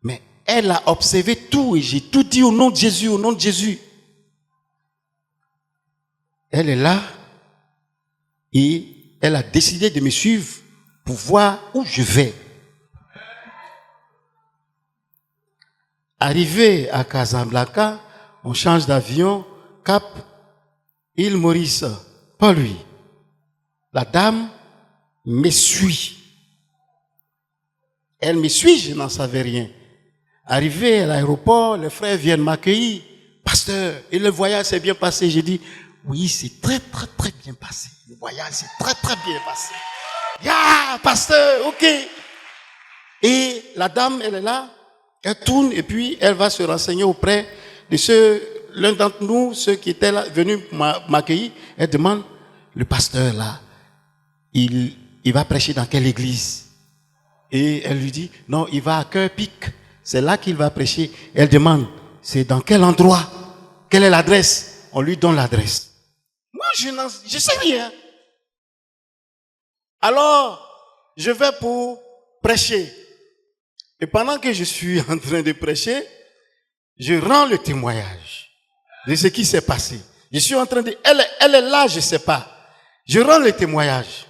S2: Mais elle a observé tout et j'ai tout dit au nom de Jésus, au nom de Jésus. Elle est là et elle a décidé de me suivre pour voir où je vais. Arrivé à Casablanca, on change d'avion, cap Île Maurice, pas lui. La dame me suit. Elle me suit, je n'en savais rien. Arrivé à l'aéroport, les frères viennent m'accueillir. Pasteur, et le voyage s'est bien passé. J'ai dit, oui, c'est très bien passé. Le voyage s'est très bien passé. Ya, pasteur, ok. Et la dame, elle est là, elle tourne et puis elle va se renseigner auprès de l'un d'entre nous, ceux qui étaient là, venus m'accueillir. Elle demande, le pasteur là, il va prêcher dans quelle église? Et elle lui dit, non, il va à Cœur-Pic. C'est là qu'il va prêcher. Elle demande, c'est dans quel endroit? Quelle est l'adresse? On lui donne l'adresse. Moi, je sais rien. Alors, je vais pour prêcher. Et pendant que je suis en train de prêcher, je rends le témoignage de ce qui s'est passé. Je suis en train de... Elle est là, je ne sais pas. Je rends le témoignage.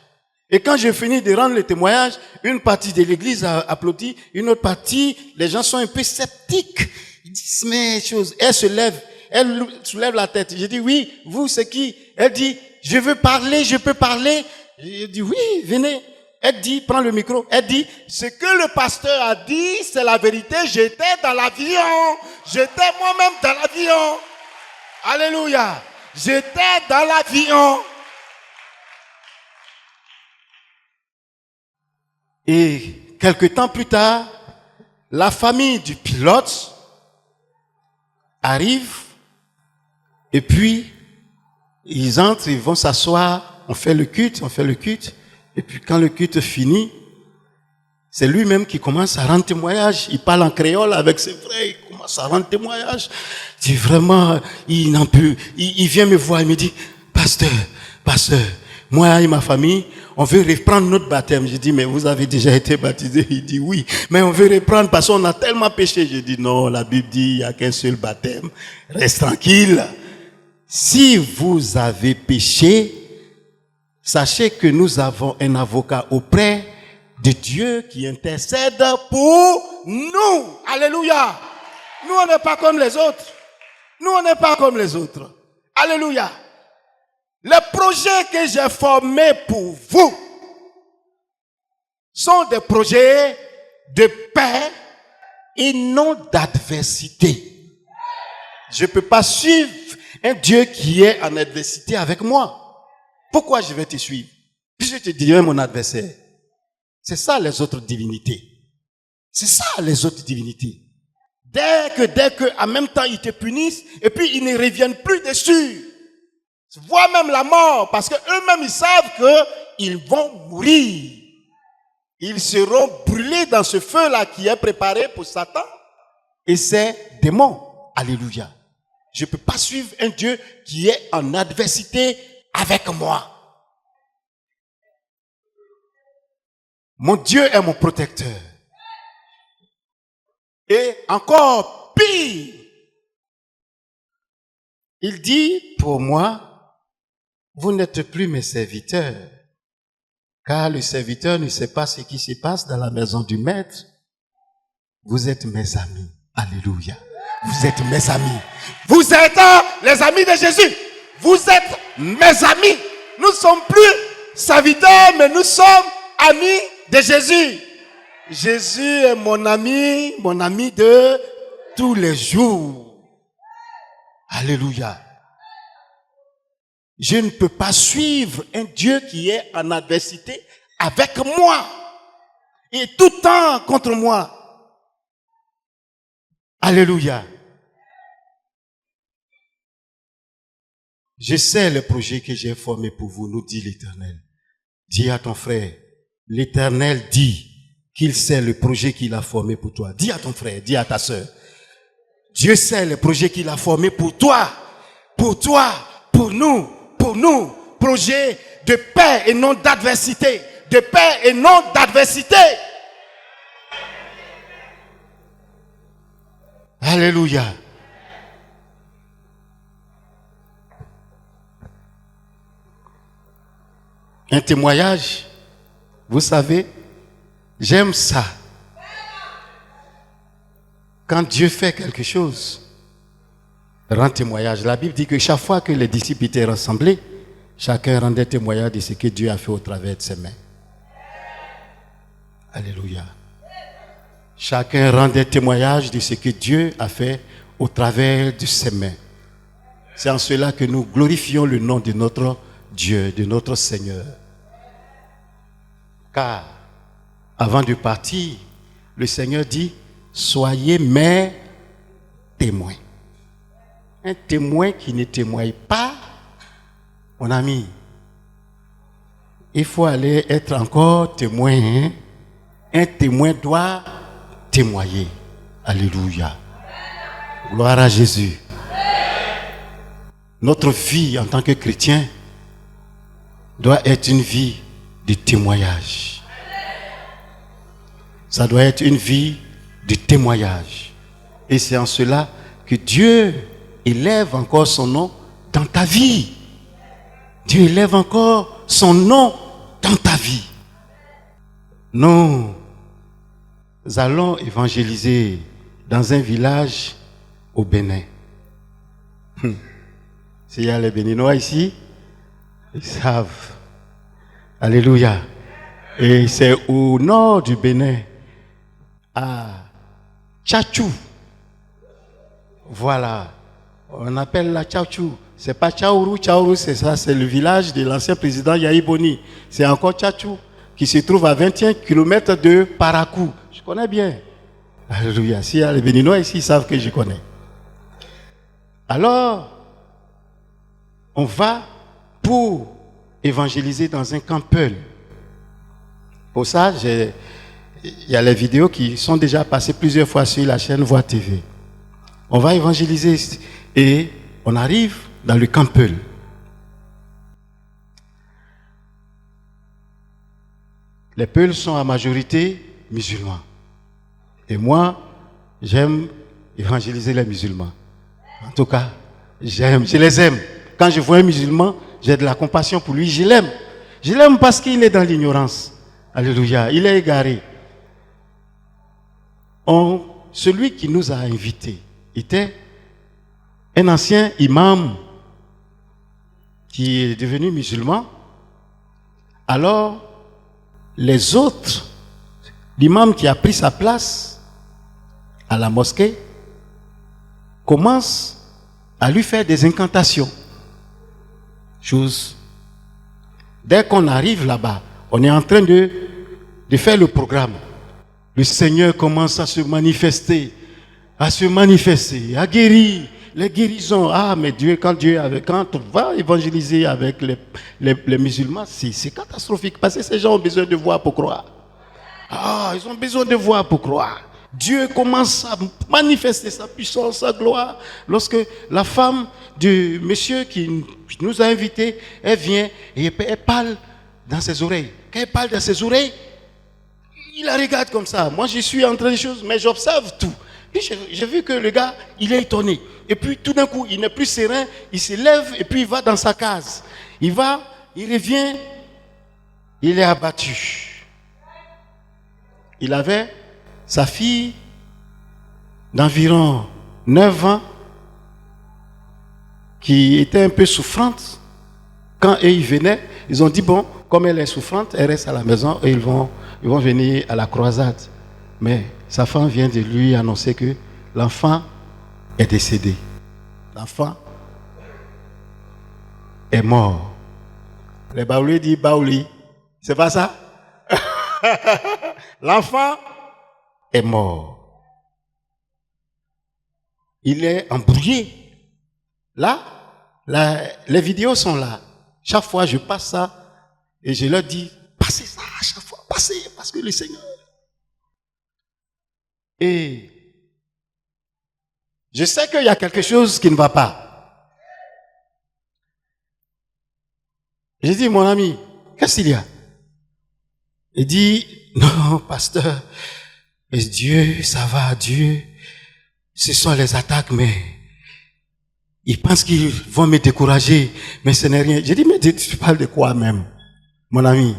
S2: Et quand j'ai fini de rendre le témoignage, une partie de l'église a applaudi, une autre partie, les gens sont un peu sceptiques. Ils disent, mais chose, elle se lève, elle soulève la tête. J'ai dit, oui, vous, c'est qui? Elle dit, je veux parler, je peux parler. J'ai dit, oui, venez. Elle dit, prends le micro. Elle dit, ce que le pasteur a dit, c'est la vérité. J'étais dans l'avion. J'étais moi-même dans l'avion. Alléluia. J'étais dans l'avion. Et quelque temps plus tard, la famille du pilote arrive et puis ils entrent, ils vont s'asseoir, on fait le culte. Et puis quand le culte finit, c'est lui-même qui commence à rendre témoignage. Il parle en créole avec ses frères, il commence à rendre témoignage. Il dit vraiment, il n'en peut. Il vient me voir, il me dit, pasteur, moi et ma famille, on veut reprendre notre baptême. Je dis, mais vous avez déjà été baptisé? Il dit, oui, mais on veut reprendre parce qu'on a tellement péché. Je dis, non, la Bible dit, il n'y a qu'un seul baptême. Reste tranquille. Si vous avez péché, sachez que nous avons un avocat auprès de Dieu qui intercède pour nous. Alléluia. Nous, on n'est pas comme les autres. Nous, on n'est pas comme les autres. Alléluia. Les projets que j'ai formés pour vous sont des projets de paix et non d'adversité. Je ne peux pas suivre un Dieu qui est en adversité avec moi. Pourquoi je vais te suivre? Puis je te dirai mon adversaire. C'est ça les autres divinités. C'est ça les autres divinités. Dès que, en même temps, ils te punissent, et puis ils ne reviennent plus dessus. Voire même la mort, parce que eux-mêmes, ils savent qu'ils vont mourir. Ils seront brûlés dans ce feu-là qui est préparé pour Satan et ses démons. Alléluia. Je ne peux pas suivre un Dieu qui est en adversité avec moi. Mon Dieu est mon protecteur. Et encore pire, il dit, pour moi, vous n'êtes plus mes serviteurs, car le serviteur ne sait pas ce qui se passe dans la maison du maître. Vous êtes mes amis. Alléluia. Vous êtes mes amis. Vous êtes les amis de Jésus. Vous êtes mes amis. Nous ne sommes plus serviteurs, mais nous sommes amis de Jésus. Jésus est mon ami de tous les jours. Alléluia. Je ne peux pas suivre un Dieu qui est en adversité avec moi et tout le temps contre moi. Alléluia. Je sais le projet que j'ai formé pour vous, nous dit l'Éternel. Dis à ton frère, l'Éternel dit qu'il sait le projet qu'il a formé pour toi. Dis à ton frère, dis à ta sœur. Dieu sait le projet qu'il a formé pour toi, pour nous. Projet de paix et non d'adversité. De paix et non d'adversité. Alléluia. Un témoignage, vous savez, j'aime ça. Quand Dieu fait quelque chose, rend témoignage. La Bible dit que chaque fois que les disciples étaient rassemblés, chacun rendait témoignage de ce que Dieu a fait au travers de ses mains. Alléluia. Chacun rendait témoignage de ce que Dieu a fait au travers de ses mains. C'est en cela que nous glorifions le nom de notre Dieu, de notre Seigneur. Car, avant de partir, le Seigneur dit, soyez mes témoins. Un témoin qui ne témoigne pas, mon ami, il faut aller être encore témoin. Hein? Un témoin doit témoigner. Alléluia. Gloire à Jésus. Notre vie en tant que chrétien doit être une vie de témoignage. Ça doit être une vie de témoignage. Et c'est en cela que Dieu élève encore son nom dans ta vie. Dieu élève encore son nom dans ta vie. Nous allons évangéliser dans un village au Bénin. S'il y a les Béninois ici, ils savent. Alléluia. Et c'est au nord du Bénin, à Tchatchou. Voilà. On appelle la Tchatchou. C'est pas Tchaourou. Tchaourou, c'est ça, c'est le village de l'ancien président Yahi Boni. C'est encore Tchatchou, qui se trouve à 21 km de Parakou. Je connais bien. Alléluia. S'il y a les Béninois ici, ils savent que je connais. Alors, on va pour évangéliser dans un camp Peul. Pour ça, il y a les vidéos qui sont déjà passées plusieurs fois sur la chaîne Voix TV. On va évangéliser et on arrive dans le camp Peul. Les Peuls sont à majorité musulmans. Et moi, j'aime évangéliser les musulmans. En tout cas, je les aime. Quand je vois un musulman, j'ai de la compassion pour lui, je l'aime. Je l'aime parce qu'il est dans l'ignorance. Alléluia, il est égaré. Celui qui nous a invités était un ancien imam qui est devenu musulman. Alors, les autres, l'imam qui a pris sa place à la mosquée, commence à lui faire des incantations. Dès qu'on arrive là-bas, on est en train de faire le programme. Le Seigneur commence à se manifester, à guérir, les guérisons. Ah, mais Dieu, quand on va évangéliser avec les musulmans, c'est catastrophique, parce que ces gens ont besoin de voir pour croire. Ah, ils ont besoin de voir pour croire. Dieu commence à manifester sa puissance, sa gloire. Lorsque la femme du monsieur qui nous a invités, elle vient et elle parle dans ses oreilles. Quand elle parle dans ses oreilles, il la regarde comme ça. Moi, je suis en train de choses, mais j'observe tout. Puis j'ai vu que le gars, il est étonné. Et puis tout d'un coup, il n'est plus serein, il se lève et puis il va dans sa case. Il revient, il est abattu. Il avait sa fille d'environ 9 ans qui était un peu souffrante. Quand ils venaient, ils ont dit, bon, comme elle est souffrante, elle reste à la maison et ils vont venir à la croisade. Mais sa femme vient de lui annoncer que l'enfant est décédé. L'enfant est mort. Les Baouli disent Baouli. C'est pas ça? L'enfant est mort. Il est embrouillé. Là, les vidéos sont là. Chaque fois, je passe ça et je leur dis, passez ça à chaque fois, passez, parce que le Seigneur. Et je sais qu'il y a quelque chose qui ne va pas. J'ai dit, mon ami, qu'est-ce qu'il y a? Il dit, non, pasteur, Dieu, ça va, Dieu, ce sont les attaques, mais ils pensent qu'ils vont me décourager, mais ce n'est rien. J'ai dit, mais tu parles de quoi même, mon ami?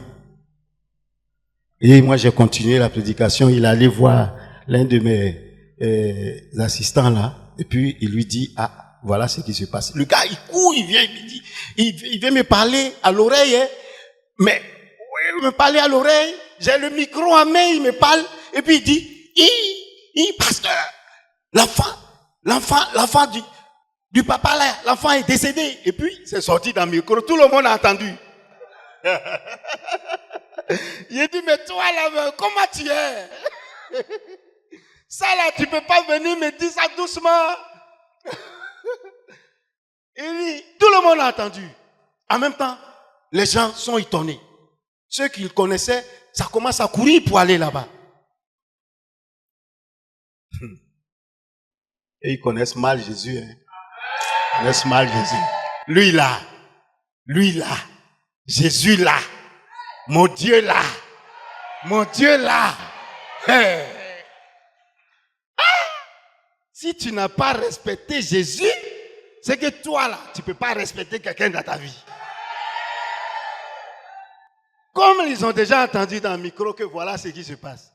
S2: Et moi, j'ai continué la prédication. Il allait voir l'un de mes assistants là, et puis il lui dit, ah, voilà ce qui se passe. Le gars, il court, il vient, il vient me parler à l'oreille, hein, mais il me parlait à l'oreille, j'ai le micro en main, il me parle, et puis il dit, pasteur, l'enfant du papa là, l'enfant est décédé. Et puis, c'est sorti dans le micro, tout le monde a entendu. Il dit, mais toi là, comment tu es? Ça là, tu peux pas venir me dire ça doucement. Il dit, tout le monde a entendu. En même temps, les gens sont étonnés. Ceux qui le connaissaient, ça commence à courir pour aller là-bas. Et ils connaissent mal Jésus. Hein. Ils connaissent mal Jésus. Lui là. Jésus là. Mon Dieu là. Hey. Si tu n'as pas respecté Jésus, c'est que toi là, tu ne peux pas respecter quelqu'un dans ta vie. Comme ils ont déjà entendu dans le micro que voilà ce qui se passe.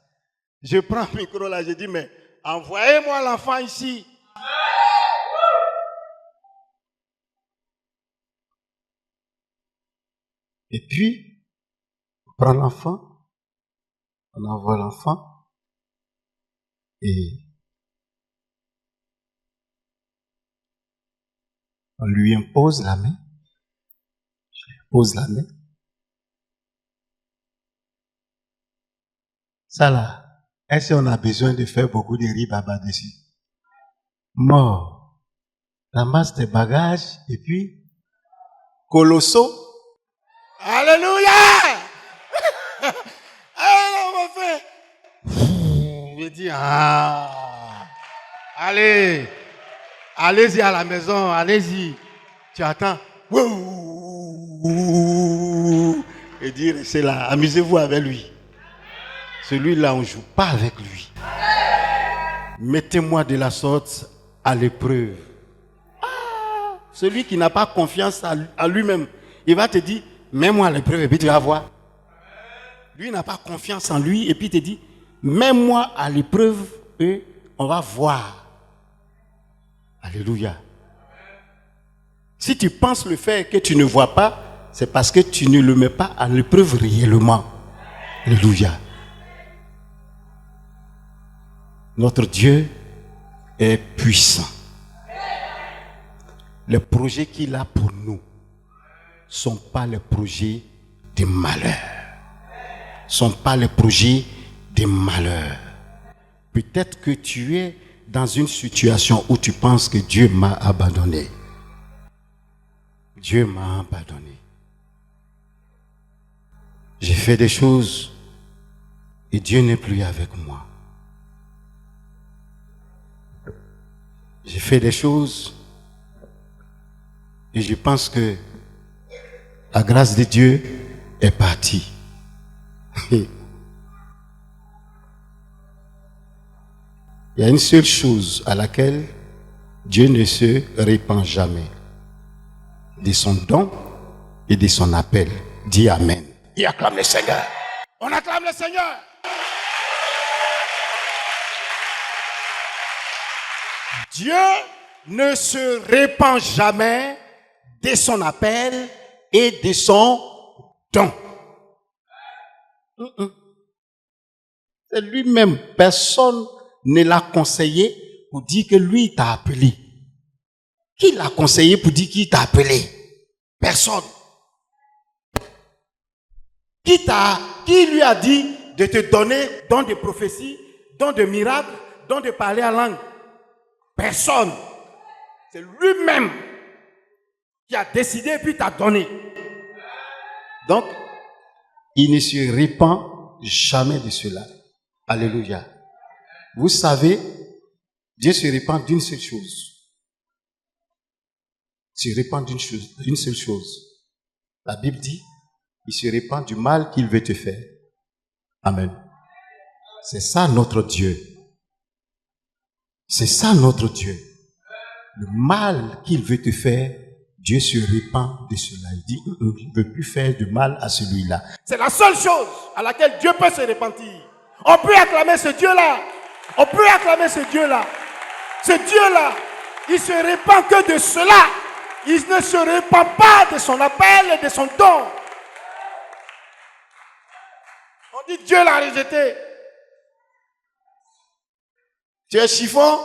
S2: Je prends le micro là, je dis, mais envoyez-moi l'enfant ici. Et puis, on prend l'enfant, on envoie l'enfant, et on lui impose la main. Je lui impose la main. Ça là, est-ce qu'on a besoin de faire beaucoup de ribaba dessus? Mort. Ramasse tes bagages et puis colosso. Alléluia! pouvez dire, ah, allez, allez-y à la maison, allez-y. Tu attends. Et dire, c'est là, amusez-vous avec lui. Celui-là, on ne joue pas avec lui. Mettez-moi de la sorte à l'épreuve. Ah, celui qui n'a pas confiance à lui-même, il va te dire, mets-moi à l'épreuve et puis tu vas voir. Lui n'a pas confiance en lui et puis il te dit, mets-moi à l'épreuve et on va voir. Alléluia. Si tu penses le faire que tu ne vois pas, c'est parce que tu ne le mets pas à l'épreuve réellement. Alléluia. Notre Dieu est puissant. Les projets qu'il a pour nous ne sont pas les projets de malheur. Ne sont pas les projets de malheur. Peut-être que tu es dans une situation où tu penses que Dieu m'a abandonné. Dieu m'a abandonné. J'ai fait des choses et Dieu n'est plus avec moi. J'ai fait des choses et je pense que la grâce de Dieu est partie. Il y a une seule chose à laquelle Dieu ne se répand jamais. De son don et de son appel. Dis Amen. Et acclame le Seigneur. On acclame le Seigneur. Dieu ne se répand jamais de son appel et de son don. C'est lui-même. Personne ne l'a conseillé pour dire que lui t'a appelé. Qui l'a conseillé pour dire qu'il t'a appelé? Personne. Qui lui a dit de te donner don de prophétie, don de miracle, don de parler en langue? Personne. C'est lui-même qui a décidé et puis t'a donné. Donc, il ne se répand jamais de cela. Alléluia. Vous savez, Dieu se répand d'une seule chose. Se répand d'une seule chose. La Bible dit, il se répand du mal qu'il veut te faire. Amen. C'est ça notre Dieu. C'est ça notre Dieu. Le mal qu'il veut te faire, Dieu se répand de cela. Il dit, il ne veut plus faire de mal à celui-là. C'est la seule chose à laquelle Dieu peut se repentir. On peut acclamer ce Dieu-là. On peut acclamer ce Dieu-là. Ce Dieu-là, il se répand que de cela. Il ne se répand pas de son appel et de son don. On dit Dieu l'a rejeté. Tu es chiffon?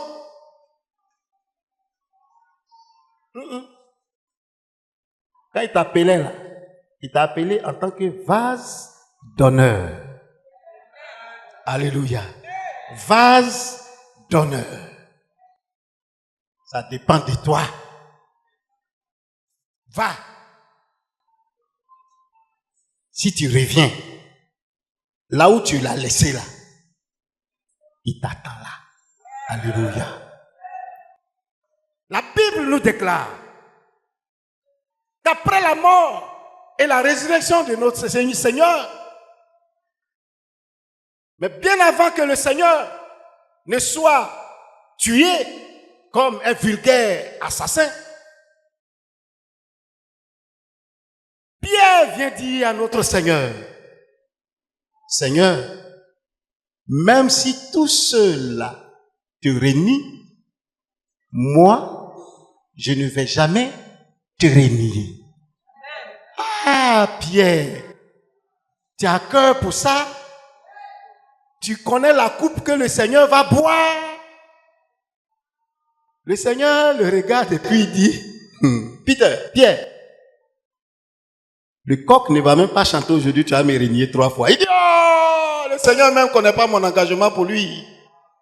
S2: Quand il t'appelait là, il t'a appelé en tant que vase d'honneur. Alléluia. Vase d'honneur. Ça dépend de toi. Va. Si tu reviens, là où tu l'as laissé là, il t'attend là. Alléluia. La Bible nous déclare qu'après la mort et la résurrection de notre Seigneur, mais bien avant que le Seigneur ne soit tué comme un vulgaire assassin, Pierre vient dire à notre Seigneur, Seigneur, même si tous ceux-là te renient, moi, je ne vais jamais te renier. Ah, Pierre, tu as cœur pour ça? Tu connais la coupe que le Seigneur va boire? Le Seigneur le regarde et puis il dit, Pierre, le coq ne va même pas chanter aujourd'hui, tu vas me renier 3 fois. Il dit, oh, le Seigneur même ne connaît pas mon engagement pour lui.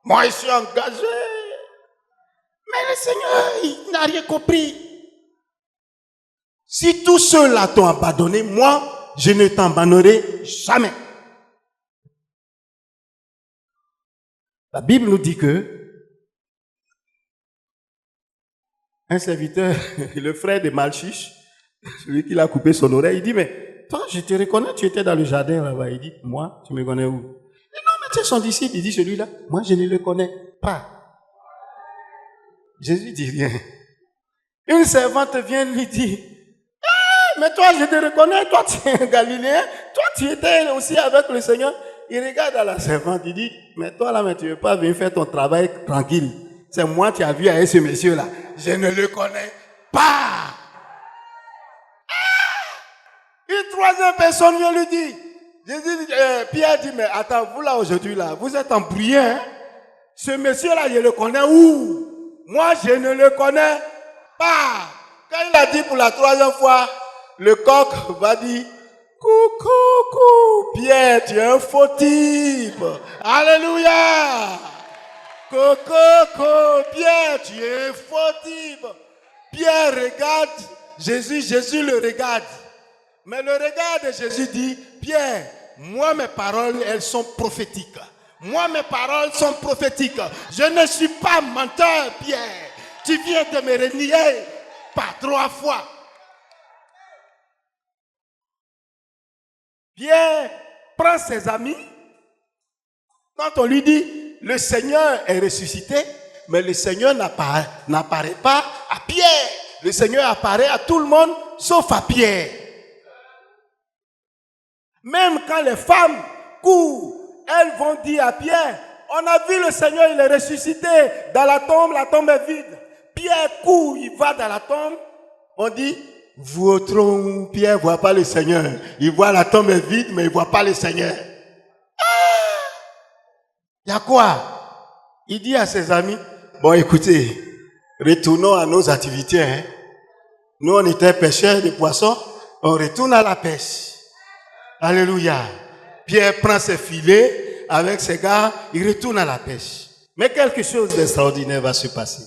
S2: Moi, je suis engagé. Mais le Seigneur, il n'a rien compris. Si tous ceux-là t'ont abandonné, moi, je ne t'abandonnerai jamais. La Bible nous dit que un serviteur, le frère de Malchiche, celui qui l'a coupé son oreille, il dit, mais toi, je te reconnais, tu étais dans le jardin là-bas. Il dit, moi, tu me connais où? Il dit, non, mais tu es son disciple. Il dit, celui-là, moi, je ne le connais pas. Jésus dit rien. Une servante vient lui dire, ah, mais toi, je te reconnais, toi, tu es un Galiléen, toi, tu étais aussi avec le Seigneur. Il regarde à la servante, il dit, mais toi, là, mais tu ne veux pas venir faire ton travail tranquille. C'est moi qui as vu avec ce monsieur-là. Je ne le connais pas. Une troisième personne vient lui dire, Pierre dit, mais attends, vous là aujourd'hui, là, vous êtes embrouillés, hein? Ce monsieur-là, je le connais où? Moi, je ne le connais pas. Quand il a dit pour la troisième fois, le coq va dire, coucou, Pierre, tu es un faux type. Alléluia. Coucou, Pierre, tu es un faux type. Pierre regarde Jésus, Jésus le regarde. Mais le regard de Jésus dit, Pierre, moi mes paroles, elles sont prophétiques. Moi mes paroles sont prophétiques. Je ne suis pas menteur, Pierre. Tu viens de me renier par 3 fois. Pierre prend ses amis. Quand on lui dit, le Seigneur est ressuscité, mais le Seigneur n'apparaît pas à Pierre. Le Seigneur apparaît à tout le monde, sauf à Pierre. Même quand les femmes courent, elles vont dire à Pierre, on a vu le Seigneur, il est ressuscité dans la tombe est vide. Pierre court, il va dans la tombe. On dit, votre Pierre ne voit pas le Seigneur. Il voit la tombe est vide, mais il ne voit pas le Seigneur. Il y a quoi? Il dit à ses amis, bon écoutez, retournons à nos activités. Hein. Nous on était pêcheurs de poissons, on retourne à la pêche. Alléluia. Pierre prend ses filets avec ses gars, il retourne à la pêche. Mais quelque chose d'extraordinaire va se passer.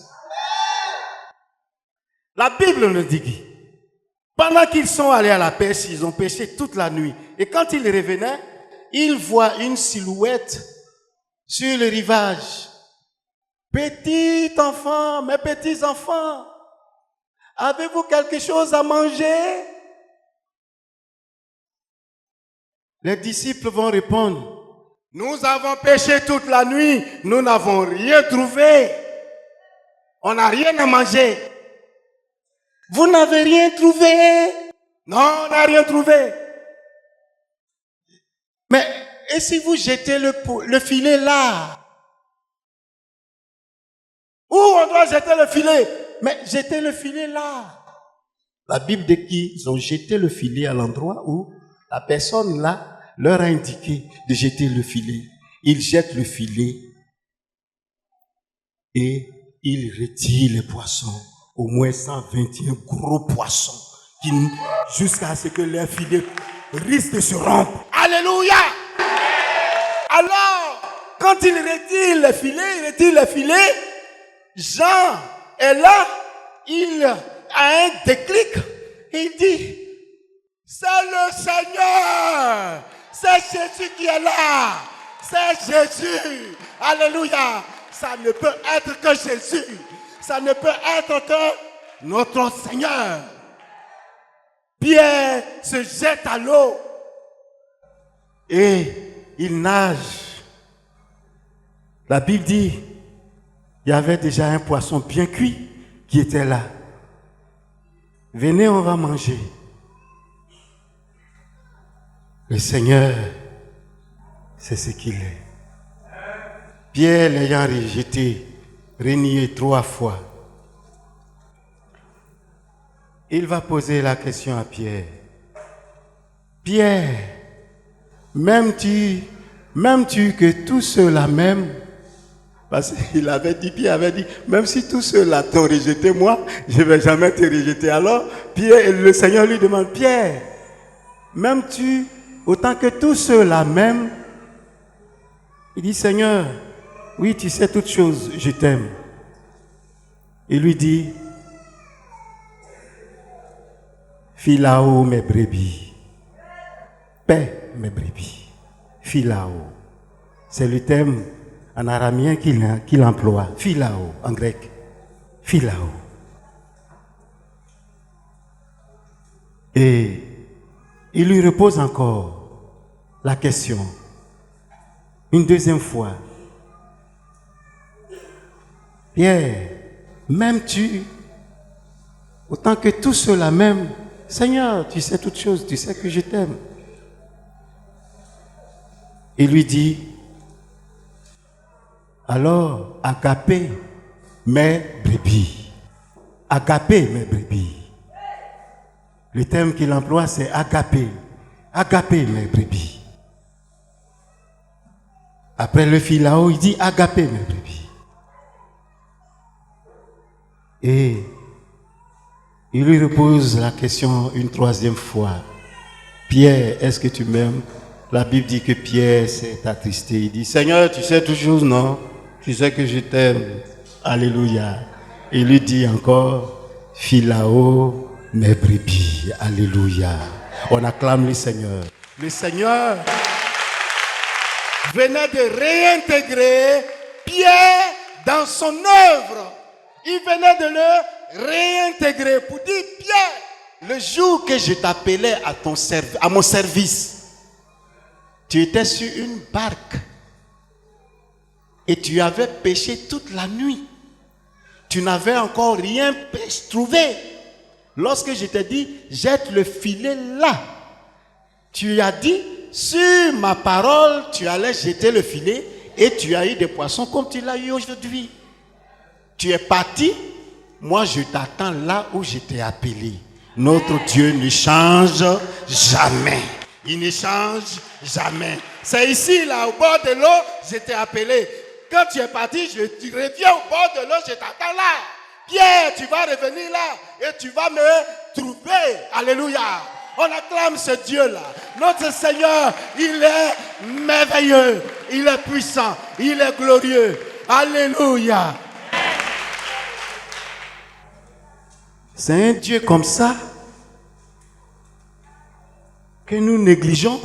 S2: La Bible nous dit, pendant qu'ils sont allés à la pêche, ils ont pêché toute la nuit. Et quand ils revenaient, ils voient une silhouette sur le rivage. Petit enfant, mes petits enfants, avez-vous quelque chose à manger? Les disciples vont répondre, nous avons pêché toute la nuit, nous n'avons rien trouvé. On n'a rien à manger. Vous n'avez rien trouvé? Non, on n'a rien trouvé. Mais, et si vous jetez le filet là? Où on doit jeter le filet? Mais jetez le filet là. La Bible dit qu'ils ont jeté le filet à l'endroit où la personne là leur a indiqué de jeter le filet. Ils jettent le filet et ils retirent les poissons. Au moins 121 gros poissons jusqu'à ce que leur filet risque de se rompre. Alléluia! Alors, quand ils retirent le filet, Jean est là, il a un déclic, il dit, c'est le Seigneur, c'est Jésus qui est là, c'est Jésus, alléluia, ça ne peut être que Jésus, ça ne peut être que notre Seigneur. Pierre se jette à l'eau et il nage. La Bible dit, il y avait déjà un poisson bien cuit qui était là. Venez, on va manger. Le Seigneur, c'est ce qu'il est. Pierre l'ayant rejeté, renié 3 fois, il va poser la question à Pierre. Pierre, m'aimes-tu que tous ceux-là m'aiment? Parce qu'il avait dit, Pierre avait dit, même si tous ceux-là t'ont rejeté, moi, je ne vais jamais te rejeter. Alors, Pierre, le Seigneur lui demande, Pierre, m'aimes-tu autant que tous ceux-là m'aiment? Il dit, Seigneur, oui, tu sais toutes choses, je t'aime. Il lui dit, Philao mes brebis, paie mes brebis. Philao, c'est le thème en araméen qu'il emploie, philao en grec, philao. Et il lui repose encore la question, une deuxième fois. Pierre, m'aimes-tu autant que tous ceux-là m'aiment? Seigneur, tu sais toutes choses, tu sais que je t'aime. Il lui dit, alors, agapé mes brebis. Agapé mes brebis. Le terme qu'il emploie, c'est agapé. Agapé mes brebis. Après le philao, il dit agapé mes brebis. Et il lui repose la question une troisième fois. Pierre, est-ce que tu m'aimes? La Bible dit que Pierre s'est attristé. Il dit, Seigneur, tu sais toutes choses, non? Tu sais que je t'aime. Alléluia. Il lui dit encore, philao mes brebis. Alléluia. On acclame le Seigneur. Le Seigneur venait de réintégrer Pierre dans son œuvre. Il venait de le réintégrer pour dire, Pierre, le jour que je t'appelais à mon service, tu étais sur une barque et tu avais pêché toute la nuit. Tu n'avais encore rien trouvé. Lorsque je t'ai dit, jette le filet là, tu as dit, sur ma parole, tu allais jeter le filet et tu as eu des poissons comme tu l'as eu aujourd'hui. Tu es parti, moi je t'attends là où je t'ai appelé. Notre Dieu ne change jamais. Il ne change jamais. C'est ici, là, au bord de l'eau, je t'ai appelé. Quand tu es parti, tu reviens au bord de l'eau, je t'attends là. Pierre, tu vas revenir là et tu vas me trouver. Alléluia. On acclame ce Dieu-là. Notre Seigneur, il est merveilleux. Il est puissant. Il est glorieux. Alléluia. C'est un Dieu comme ça que nous négligeons.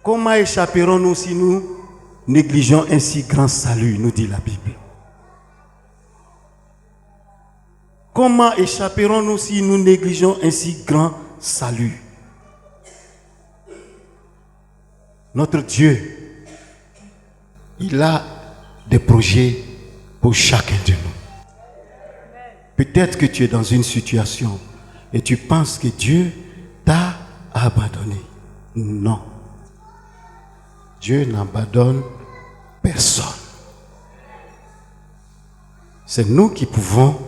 S2: Comment échapperons-nous si nous négligeons un si grand salut, nous dit la Bible? Comment échapperons-nous si nous négligeons un si grand salut? Notre Dieu, il a des projets pour chacun de nous. Peut-être que tu es dans une situation et tu penses que Dieu t'a abandonné. Non. Dieu n'abandonne personne. C'est nous qui pouvons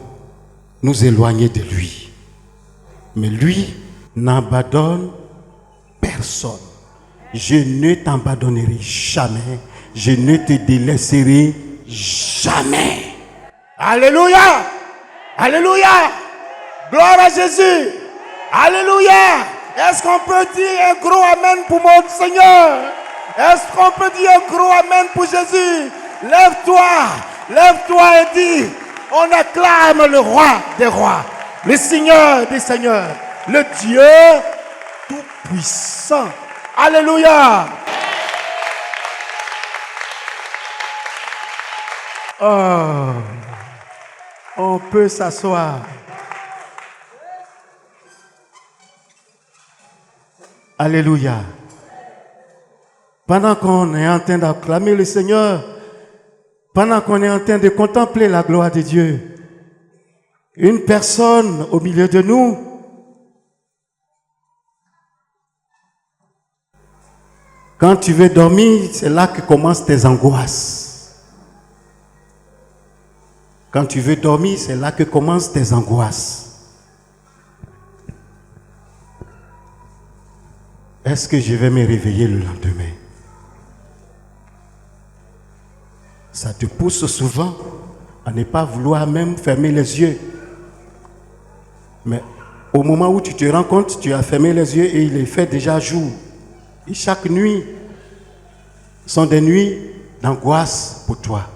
S2: nous éloigner de lui. Mais lui n'abandonne personne. Je ne t'abandonnerai jamais. Je ne te délaisserai jamais. Alléluia! Alléluia! Gloire à Jésus! Alléluia! Est-ce qu'on peut dire un gros amen pour mon Seigneur? Est-ce qu'on peut dire un gros amen pour Jésus? Lève-toi et dis, on acclame le roi des rois, le Seigneur des seigneurs, le Dieu tout-puissant. Alléluia! Oh, on peut s'asseoir. Alléluia. Pendant qu'on est en train d'acclamer le Seigneur, pendant qu'on est en train de contempler la gloire de Dieu, une personne au milieu de nous, quand tu veux dormir, c'est là que commencent tes angoisses. Quand tu veux dormir, c'est là que commencent tes angoisses. Est-ce que je vais me réveiller le lendemain? Ça te pousse souvent à ne pas vouloir même fermer les yeux. Mais au moment où tu te rends compte, tu as fermé les yeux et il est fait déjà jour. Et chaque nuit sont des nuits d'angoisse pour toi.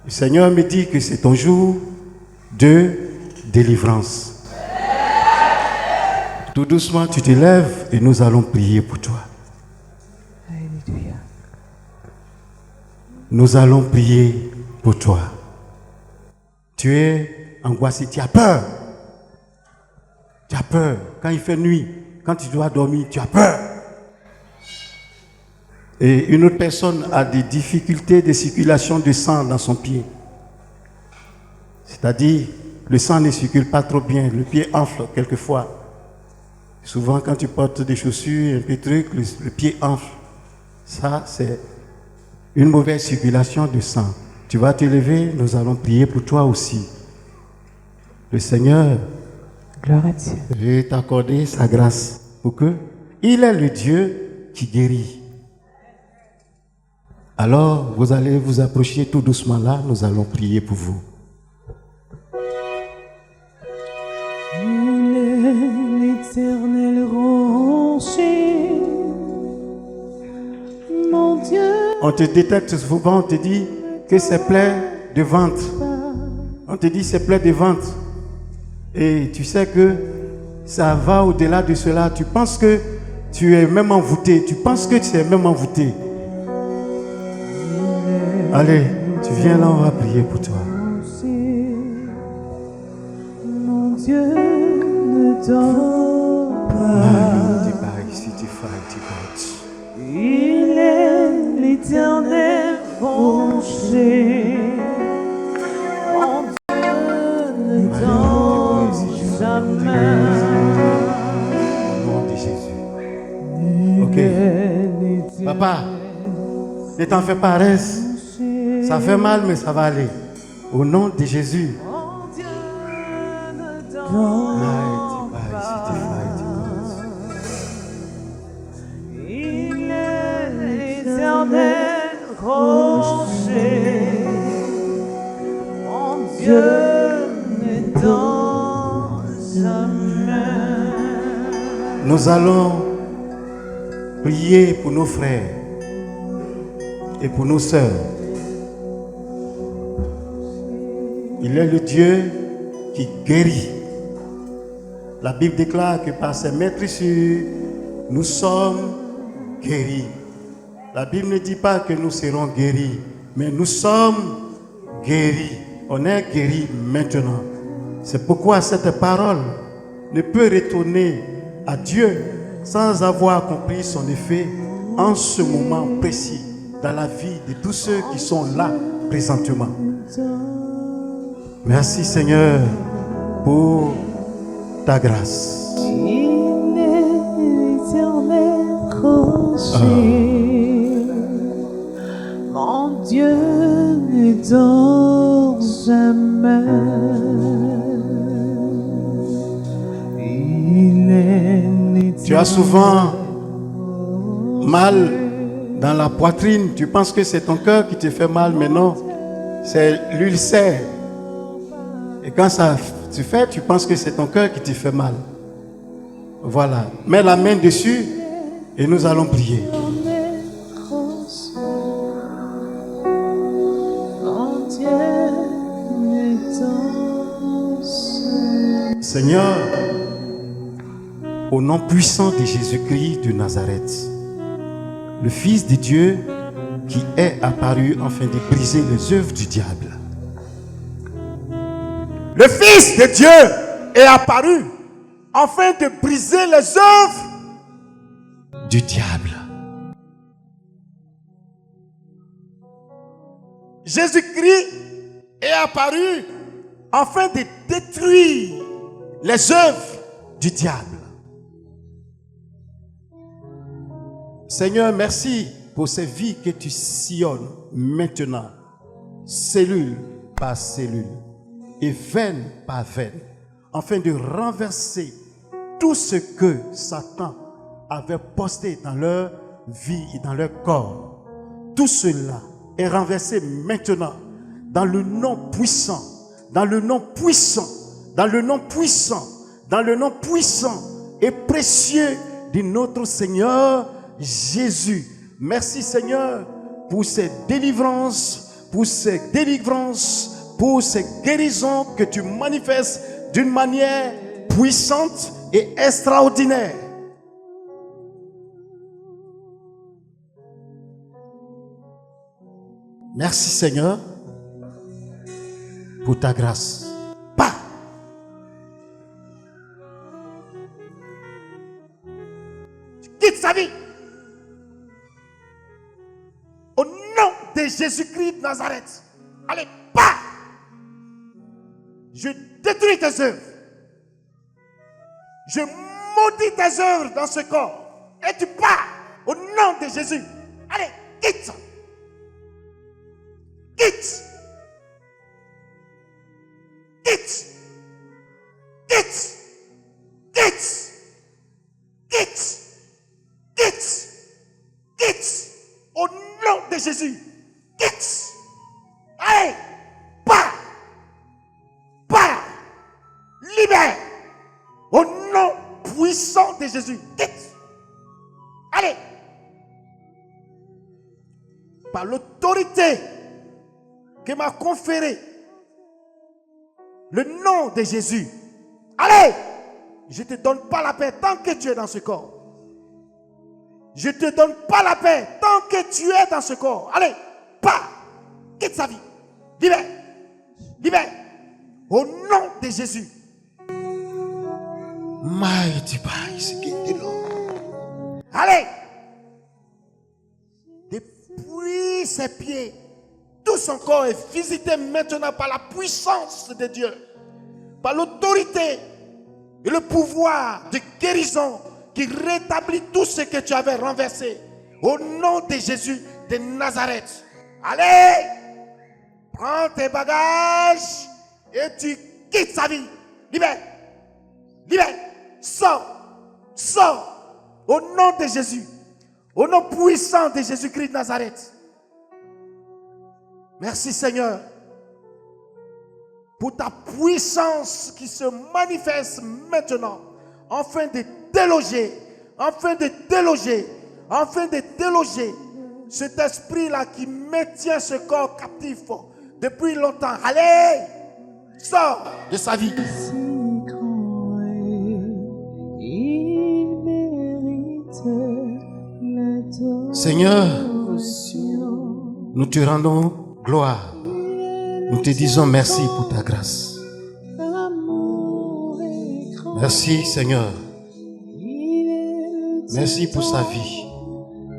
S2: Le Seigneur me dit que c'est ton jour de délivrance. Tout doucement, tu te lèves et nous allons prier pour toi.
S3: Amen. Alléluia.
S2: Nous allons prier pour toi. Tu es angoissé, tu as peur. Tu as peur. Quand il fait nuit, quand tu dois dormir, tu as peur. Et une autre personne a des difficultés de circulation de sang dans son pied. C'est-à-dire, le sang ne circule pas trop bien, le pied enfle quelquefois. Souvent, quand tu portes des chaussures, un peu de trucs, le pied enfle. Ça, c'est une mauvaise circulation de sang. Tu vas te lever, nous allons prier pour toi aussi. Le Seigneur
S3: Gloire à Dieu.
S2: veut t'accorder sa grâce pour que il est le Dieu qui guérit. Alors, vous allez vous approcher tout doucement là, nous allons prier pour vous.
S4: Il est l'éternel rocher, mon Dieu.
S2: On te détecte souvent, on te dit que c'est plein de ventre. On te dit c'est plein de ventre. Et tu sais que ça va au-delà de cela. Tu penses que tu es même envoûté. Tu penses que tu es même envoûté. Allez, tu viens là, on va prier pour toi.
S4: Mon Dieu ne dort pas. Il est l'éternel rocher. Mon Dieu ne dort jamais.
S2: Au nom de Jésus. Ok. Papa, ne t'en fais pas, reste. Ça fait mal, mais ça va aller. Au nom de Jésus.
S4: Mon Dieu ne dort pas. Il est l'éternel rocher. Mon Dieu ne dort jamais.
S2: Nous allons prier pour nos frères et pour nos sœurs. Il est le Dieu qui guérit. La Bible déclare que par ses maîtresses, nous sommes guéris. La Bible ne dit pas que nous serons guéris, mais nous sommes guéris. On est guéris maintenant. C'est pourquoi cette parole ne peut retourner à Dieu sans avoir accompli son effet en ce moment précis dans la vie de tous ceux qui sont là présentement. Merci Seigneur pour ta grâce.
S4: Il est l'éternel rocher. Mon Dieu ne dort jamais. Il est l'éternel.
S2: Tu as souvent mal dans la poitrine. Tu penses que c'est ton cœur qui te fait mal, mais non. C'est l'ulcère. Et quand ça se fait, tu penses que c'est ton cœur qui te fait mal. Voilà. Mets la main dessus et nous allons prier. Seigneur, au nom puissant de Jésus-Christ de Nazareth, le Fils de Dieu qui est apparu afin de briser les œuvres du diable. Le Fils de Dieu est apparu afin de briser les œuvres du diable. Jésus-Christ est apparu afin de détruire les œuvres du diable. Seigneur, merci pour ces vies que tu sillonnes maintenant, cellule par cellule et veine par veine, afin de renverser tout ce que Satan avait posté dans leur vie et dans leur corps. Tout cela est renversé maintenant dans le nom puissant, dans le nom puissant, dans le nom puissant, dans le nom puissant et précieux de notre Seigneur Jésus. Merci Seigneur pour ces délivrances, pour ces guérisons que tu manifestes d'une manière puissante et extraordinaire. Merci Seigneur pour ta grâce. Pas.
S5: Quitte sa vie. Au nom de Jésus-Christ de Nazareth. Allez, pas. Je détruis tes œuvres. Je maudis tes œuvres dans ce corps. Et tu pars au nom de Jésus. Allez, quitte. Quitte. Quitte. Quitte. Quitte. Quitte. Quitte. Quitte. Au nom de Jésus. Quitte. Allez, pars. Pars. Libère. Au nom puissant de Jésus. Quitte. Allez. Par l'autorité que m'a conférée le nom de Jésus. Allez. Je ne te donne pas la paix tant que tu es dans ce corps. Je ne te donne pas la paix tant que tu es dans ce corps. Allez. Pars. Quitte sa vie. Libère. Libère. Au nom de Jésus.
S2: Mighty Christ, get the Lord.
S5: Allez. Depuis ses pieds, tout son corps est visité maintenant par la puissance de Dieu, par l'autorité et le pouvoir de guérison qui rétablit tout ce que tu avais renversé. Au nom de Jésus de Nazareth. Allez, prends tes bagages et tu quittes sa vie. Libère. Libère. Sors. Sors. Au nom de Jésus. Au nom puissant de Jésus-Christ de Nazareth. Merci Seigneur pour ta puissance qui se manifeste maintenant afin de déloger cet esprit-là qui maintient ce corps captif depuis longtemps. Allez, sors de sa vie.
S4: Si grand est, il mérite l'adoration.
S2: Seigneur, nous te rendons gloire. Nous te disons merci pour ta grâce.
S4: L'amour est grand.
S2: Merci Seigneur.
S4: Il est le
S2: Merci pour sa vie.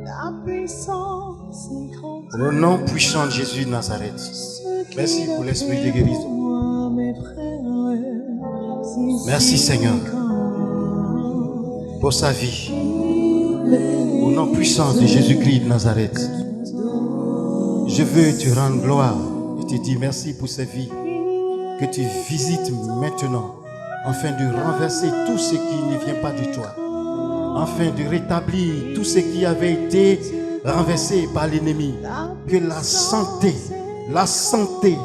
S4: La puissance est grande.
S2: Au nom puissant de Jésus de Nazareth. Merci pour l'esprit de guérison.
S4: Moi, mes frères, si
S2: Merci Seigneur
S4: grand,
S2: pour sa vie. Au nom puissant de Jésus-Christ de Nazareth. Je veux te rendre gloire et te dire merci pour cette vie que tu visites maintenant afin de renverser tout ce qui ne vient pas de toi, afin de rétablir tout ce qui avait été renversé par l'ennemi. Que la santé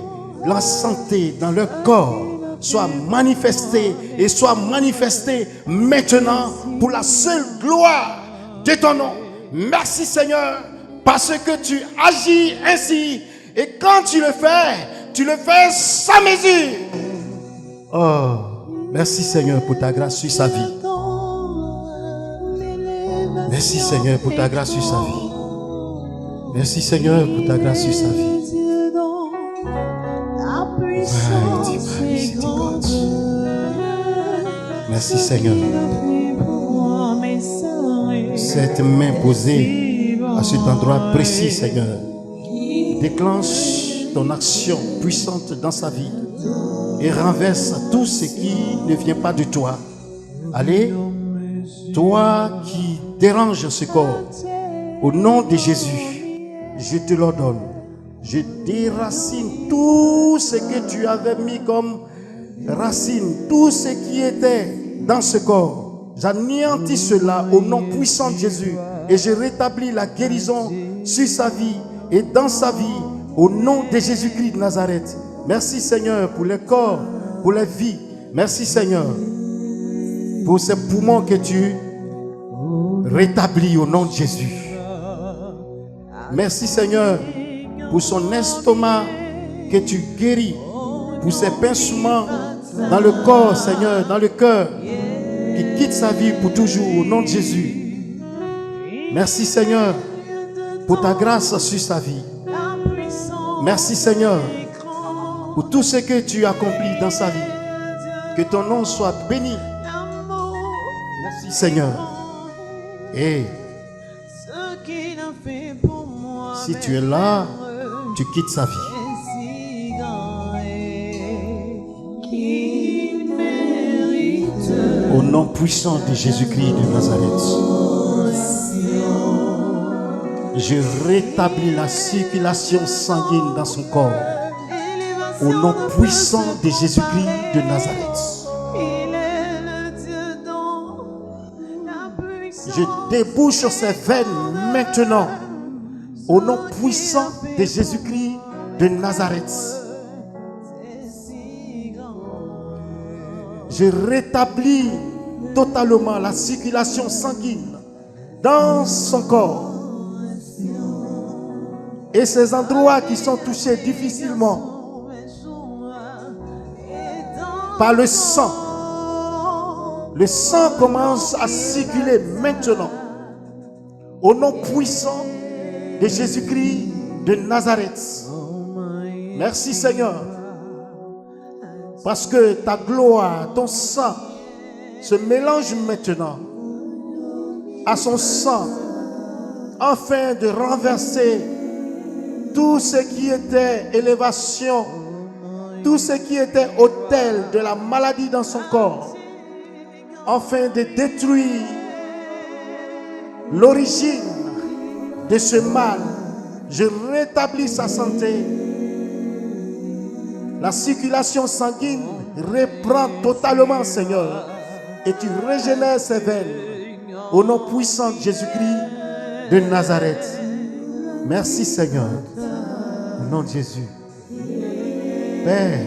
S2: dans leur corps soit manifestée et soit manifestée maintenant pour la seule gloire de ton nom. Merci Seigneur parce que tu agis ainsi et quand tu le fais sans mesure. Oh, merci Seigneur pour ta grâce sur sa vie. Merci Seigneur pour ta grâce sur sa vie. Merci Seigneur pour ta grâce sur sa vie. Merci Seigneur. Cette main posée à cet endroit précis, Seigneur, déclenche ton action puissante dans sa vie et renverse tout ce qui ne vient pas de toi. Allez, toi qui déranges ce corps, au nom de Jésus, je te l'ordonne. Je déracine tout ce que tu avais mis comme racine, tout ce qui était dans ce corps. J'anéantis cela au nom puissant de Jésus et je rétablis la guérison sur sa vie et dans sa vie au nom de Jésus-Christ de Nazareth. Merci Seigneur pour les corps, pour les vies. Merci Seigneur pour ces poumons que tu rétablis au nom de Jésus. Merci Seigneur pour son estomac que tu guéris, pour ses pincements dans le corps, Seigneur, dans le cœur, qui quitte sa vie pour toujours au nom de Jésus. Merci Seigneur pour ta grâce sur sa vie. Merci Seigneur pour tout ce que tu accomplis dans sa vie. Que ton nom soit béni. Merci Seigneur. Et si tu es là, tu quittes sa vie. Au nom puissant de Jésus-Christ de Nazareth, je rétablis la circulation sanguine dans son corps. Au nom puissant de Jésus-Christ de Nazareth, je débouche sur ses veines maintenant. Au nom puissant de Jésus-Christ de Nazareth, je rétablis totalement la circulation sanguine dans son corps. Et ces endroits qui sont touchés difficilement par le sang commence à circuler maintenant. Au nom puissant de Jésus-Christ de Nazareth. Merci Seigneur. Parce que ta gloire, ton sang se mélange maintenant à son sang afin de renverser tout ce qui était élévation, tout ce qui était autel de la maladie dans son corps, afin de détruire l'origine de ce mal. Je rétablis sa santé. La circulation sanguine reprend totalement, Seigneur, et tu régénères ses veines au nom puissant de Jésus-Christ de Nazareth. Merci, Seigneur, au nom de Jésus. Père,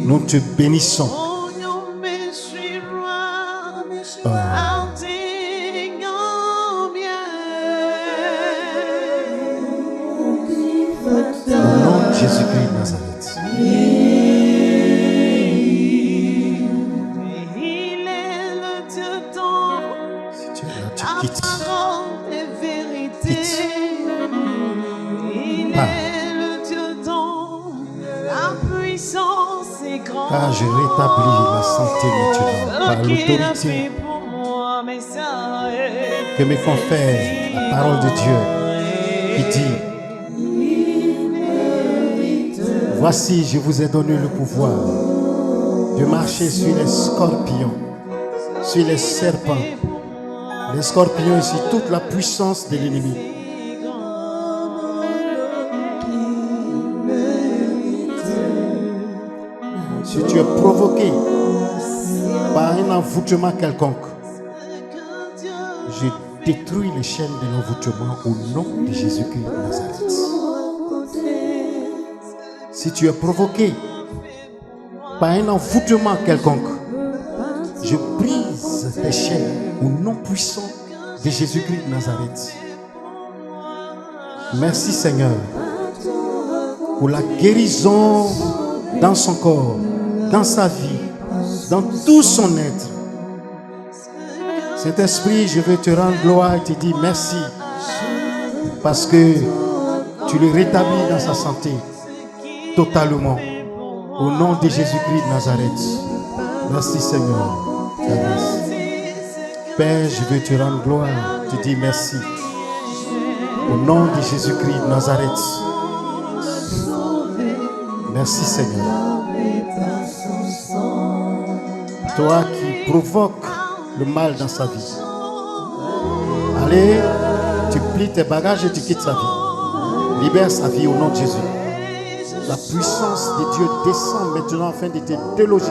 S2: nous te bénissons. Au nom de Jésus-Christ de Nazareth. Si tu es là, tu quittes. Quitte. Car je rétablis la santé maintenant par l'autorité que me confère la parole de Dieu qui dit: voici, je vous ai donné le pouvoir de marcher sur les scorpions, sur les serpents, les scorpions et sur toute la puissance de l'ennemi. Si tu es provoqué par un envoûtement quelconque, je détruis les chaînes de l'envoûtement au nom de Jésus-Christ de Nazareth. Si tu es provoqué par un envoûtement quelconque, je brise tes chaînes au nom puissant de Jésus-Christ de Nazareth. Merci Seigneur pour la guérison dans son corps, dans sa vie, dans tout son être. Saint-Esprit, je veux te rendre gloire et te dire merci parce que tu le rétablis dans sa santé totalement au nom de Jésus-Christ de Nazareth. Merci Seigneur. Père, je veux te rendre gloire, te dire merci au nom de Jésus-Christ de Nazareth. Merci Seigneur. Toi qui provoques le mal dans sa vie. Allez, tu plies tes bagages et tu quittes sa vie. Libère sa vie au nom de Jésus. La puissance de Dieu descend maintenant afin de te déloger.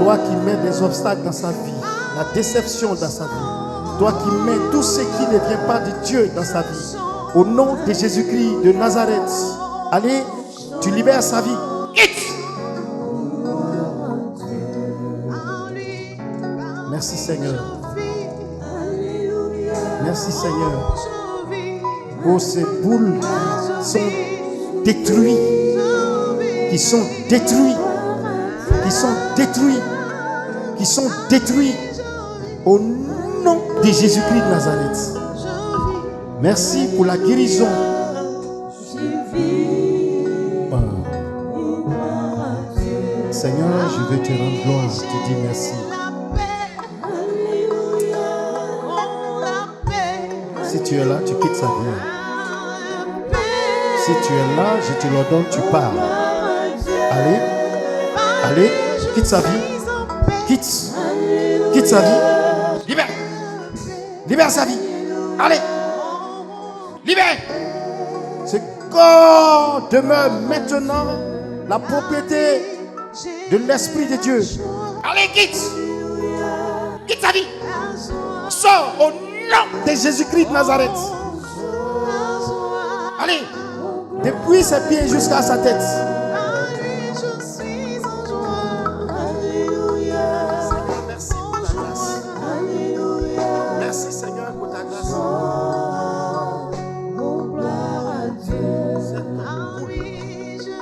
S2: Toi qui mets des obstacles dans sa vie, la déception dans sa vie. Toi qui mets tout ce qui ne vient pas de Dieu dans sa vie. Au nom de Jésus-Christ de Nazareth. Allez, tu libères sa vie. Merci Seigneur. Merci Seigneur. Oh, ces boules sont détruites. Qui sont détruits. Qui sont détruits. Qui sont détruits. Au nom de Jésus-Christ de Nazareth. Merci pour la guérison Seigneur, je veux te rendre gloire, je te dis merci. Si tu es là, tu quittes sa vie. Si tu es là, je te l'ordonne, tu pars. Allez, allez, quitte sa vie. Quitte sa vie. Libère. Libère sa vie. Allez. Libère. Ce corps demeure maintenant la propriété de l'Esprit de Dieu. Allez, quitte. Quitte sa vie. Sors au nom de Jésus-Christ de Nazareth. Allez. Depuis ses pieds jusqu'à sa tête. Merci pour ta grâce. Merci Seigneur pour ta grâce.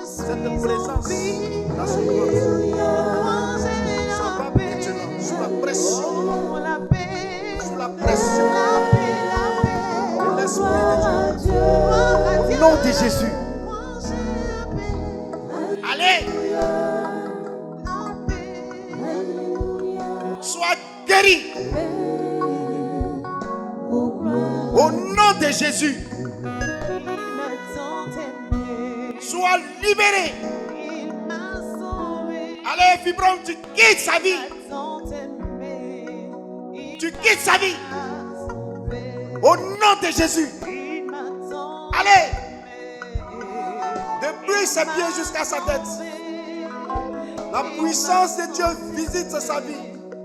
S2: Cette présence dans son corps. Sois pas maintenant sous la pression. Sous la pression de l'Esprit de Dieu. Au nom de Jésus. Allez. Sois guéri. Au nom de Jésus. Sois libéré. Allez, Fibron, tu quittes sa vie. Tu quittes sa vie. Au nom de Jésus. Allez. Depuis ses pieds jusqu'à sa tête. La puissance de Dieu visite sa vie.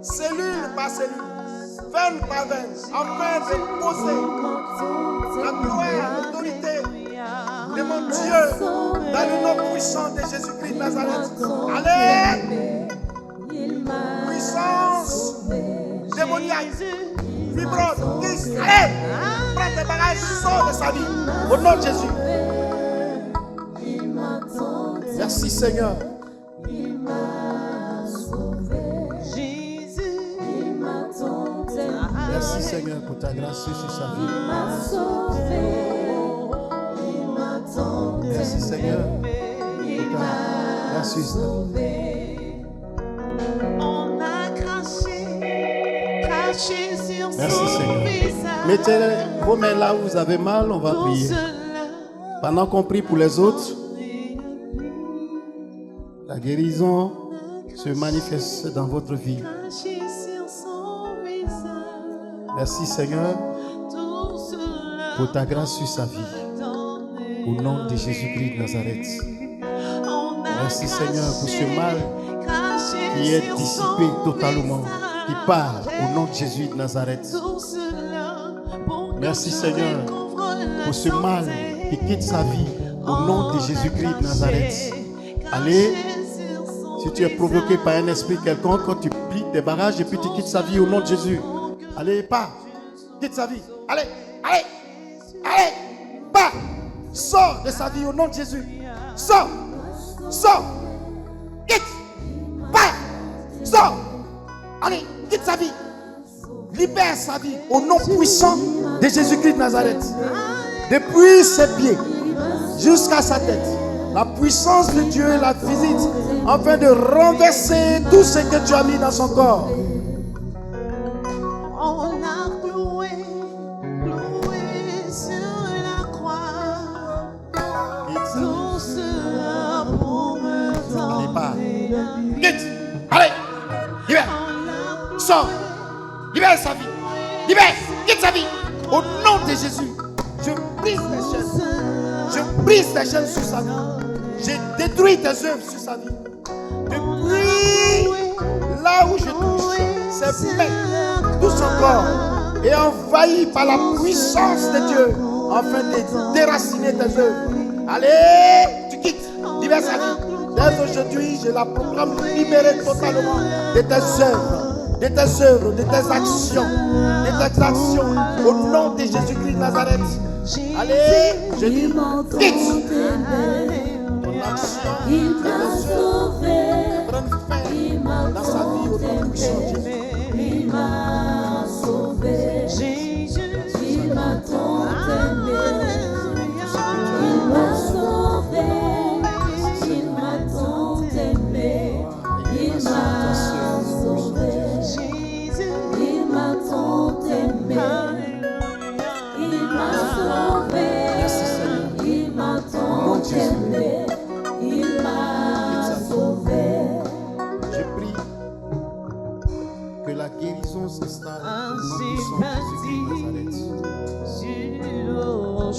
S2: Cellule par cellule. Veine par veine. Afin de poser la gloire, l'autorité de mon Dieu dans le nom puissant de Jésus-Christ de Nazareth. Allez. Puissance démoniaque. Fibrose. Allez. Prends tes bagages, sors de sa vie. Au nom de Jésus. Merci Seigneur. Merci Seigneur pour ta grâce sur sa vie. Merci Seigneur pour ta grâce sur sa vie.
S4: On a craché sur
S2: Merci
S4: son
S2: Seigneur.
S4: visage.
S2: Mettez vos mains là où vous avez mal, on va
S4: Pour
S2: prier.
S4: cela,
S2: Pendant qu'on prie pour les autres, la guérison se manifeste dans votre vie.
S4: craché sur son visage.
S2: Merci Seigneur
S4: Tout cela
S2: pour ta grâce sur sa vie. Au nom de Jésus-Christ de Nazareth.
S4: on a
S2: Merci Seigneur pour ce mal
S4: craché
S2: qui est
S4: sur
S2: dissipé
S4: son
S2: totalement, qui
S4: visage.
S2: part au nom de Jésus de Nazareth.
S4: Tout cela pour que
S2: Merci
S4: je
S2: Seigneur
S4: découvre la
S2: pour ce mal
S4: santé.
S2: qui quitte sa vie au nom de Jésus-Christ de Nazareth. Allez, si tu es provoqué par un esprit quelconque, quand tu plies tes barrages et puis tu quittes sa vie au nom de Jésus. Allez, pars. Quitte sa vie. Allez, allez, allez, pars. Sors de sa vie au nom de Jésus. Sors, sors, quitte, pars, sors. Allez, quitte sa vie. Libère sa vie au nom puissant de Jésus-Christ de Nazareth. Depuis ses pieds jusqu'à sa tête, la puissance de Dieu la visite afin de renverser tout ce que tu as mis dans son corps.
S4: On a cloué sur la croix. Tout cela pour me
S2: Allez, pars.
S4: tenter.
S2: Quitte. Allez, libère. Sors. Libère sa vie. Libère. Quitte sa vie. Au nom de Jésus, je brise les chaînes. Je brise les chaînes sur sa vie. J'ai détruit tes œuvres sur sa vie. Depuis là où je touche, ses mains, tout son corps est envahi par la puissance de Dieu afin de déraciner tes œuvres. Allez, tu quittes. Libère sa vie. Dès aujourd'hui, je la proclame libérée totalement de tes œuvres. De tes œuvres, de tes actions, au nom de Jésus-Christ de Nazareth. Allez, je dis, quitte ton action, de tes œuvres, prenne fin dans sa vie au nom puissant de Jésus.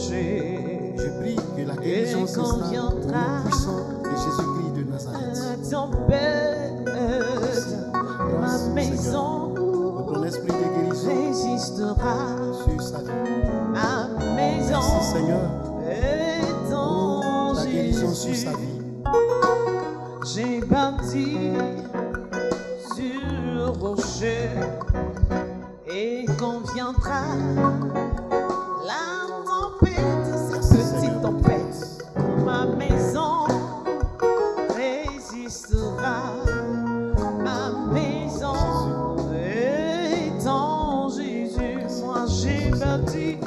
S4: rocher.
S5: Je prie que la guérison s'installe au nom puissant de Jésus-Christ de Nazareth.
S4: La tempête, ma maison
S5: Que ton esprit de guérison
S4: résistera.
S5: sur sa vie.
S4: Ma maison
S5: Merci Seigneur
S4: est en
S5: pour ta guérison sur
S4: Jésus.
S5: sa vie.
S4: J'ai bâti sur rocher et quand viendra la tempête, cette petite tempête, ma maison résistera. Ma maison est en Jésus. Moi j'ai bâti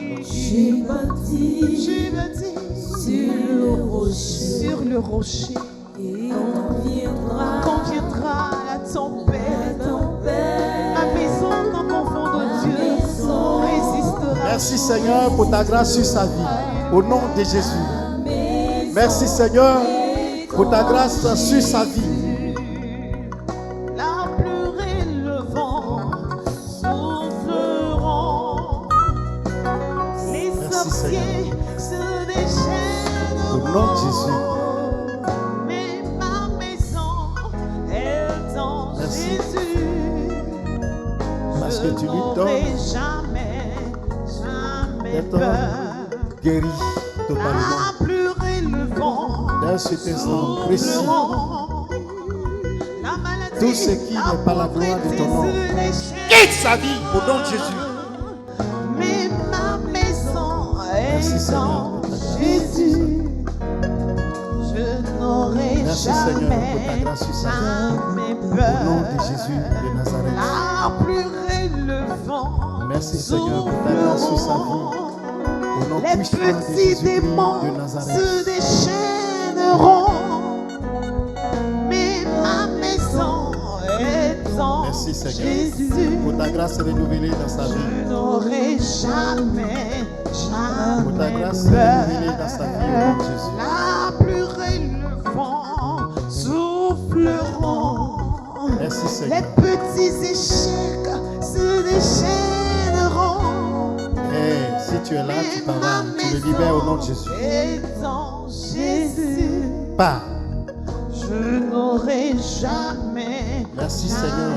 S4: sur le rocher. Quand viendra la tempête, ma maison dans confond de Dieu résistera.
S5: Merci Seigneur pour ta grâce sur sa vie. Au nom de Jésus. Merci Seigneur pour ta grâce sur sa vie.
S4: La pluie et le vent souffleront. Les
S5: Merci,
S4: sorciers se déchaîneront.
S5: Au nom de Jésus.
S4: Mais ma maison est en
S5: Merci.
S4: Jésus.
S5: Parce que tu lui
S4: n'aurai
S5: donnes
S4: jamais
S5: d'être
S4: peur.
S5: guéri totalement.
S4: La pluie et le vent
S5: Dans cet instant précis,
S4: souffleront. La maladie,
S5: tout ce qui n'est pas la gloire de ton nom,
S4: quitte
S5: sa vie au nom de Jésus.
S4: Mais ma maison
S5: Merci,
S4: est
S5: Seigneur,
S4: en
S5: pour ta grâce.
S4: Jésus. Je n'aurai
S5: Merci Seigneur pour ta
S4: jamais,
S5: grâce sur sa vie.
S4: jamais
S5: Au nom
S4: peur.
S5: de Jésus de Nazareth.
S4: La pluie et le vent
S5: Merci Seigneur pour ta grâce sur sa vie. Au nom
S4: les
S5: puissant de
S4: petits
S5: Jésus-Christ
S4: démons
S5: de Nazareth.
S4: se déchaîneront. Mais ma maison est en
S5: Merci Seigneur
S4: Jésus.
S5: pour ta grâce renouvelée dans sa vie.
S4: Je n'aurai jamais,
S5: Pour ta
S4: jamais
S5: grâce renouvelée dans sa vie au nom
S4: peur.
S5: de Jésus.
S4: La pluie et le vent souffleront.
S5: Merci
S4: Les
S5: Seigneur.
S4: petits échecs se déchaîneront.
S5: Eh, si tu es là, tu parles, tu le libères au nom de Jésus.
S4: Et en Jésus,
S5: Pas.
S4: je n'aurai jamais,
S5: Merci Seigneur.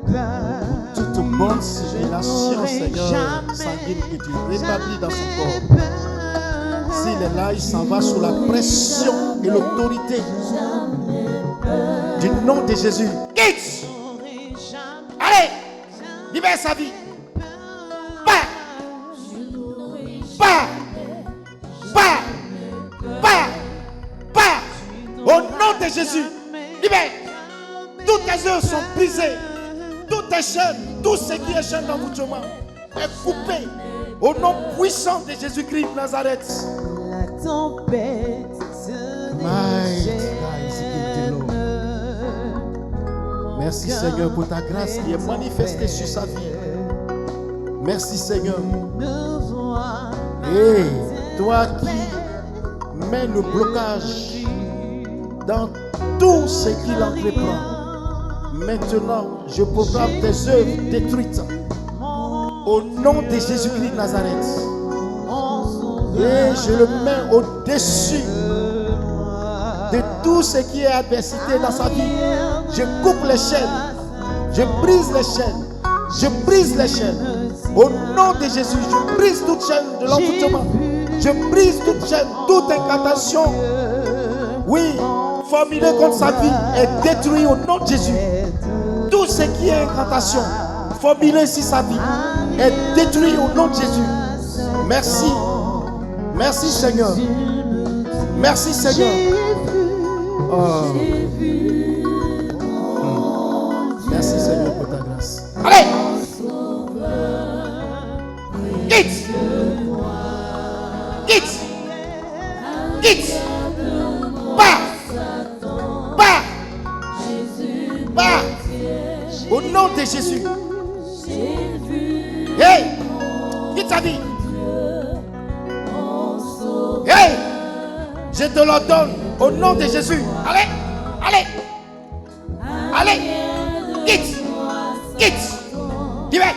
S4: peur.
S5: Toute bonne circulation,
S4: n'aurai
S5: Seigneur,
S4: jamais,
S5: sanguine que tu rétablis dans son corps.
S4: peur.
S5: S'il est là, il s'en va sous la pression et l'autorité du nom de Jésus. Quitte!
S4: N'aurai jamais
S5: Allez! Libère sa vie! Pas! Pas! Au nom de Jésus! Libère! Toutes tes œuvres sont brisées. Toutes tes chaînes, tout ce qui est chaîne dans votre chemin est coupé. Au nom puissant de Jésus-Christ de Nazareth.
S4: la tempête se déchaîne.
S5: Merci Seigneur pour ta grâce qui est manifestée sur sa vie. Merci Seigneur.
S4: Me vois
S5: Et toi qui mets le blocage dans tout ce qu'il entreprend. Maintenant, je proclame tes œuvres détruites. Au nom de Jésus-Christ de Nazareth. Et je le mets au-dessus de tout ce qui est adversité dans sa vie. Je coupe les chaînes. Je brise les chaînes. Je brise les chaînes. Au nom de Jésus, je brise toute chaîne de l'envoûtement. Je brise toute chaîne, toute incantation. Oui, formulée contre sa vie est détruit au nom de Jésus. Tout ce qui est incantation, formulé sur sa vie, est détruit au nom de Jésus. Merci. Merci Seigneur. Merci Seigneur. Oh. Merci Seigneur pour ta grâce. Allez! Quitte! Quitte! Quitte! Pas! Pas! Pas! Au nom de Jésus. Hey! Quitte ta vie. Hey! Je te l'ordonne au nom de Jésus. Allez! Allez! Allez! Quitte! Quitte! Libère!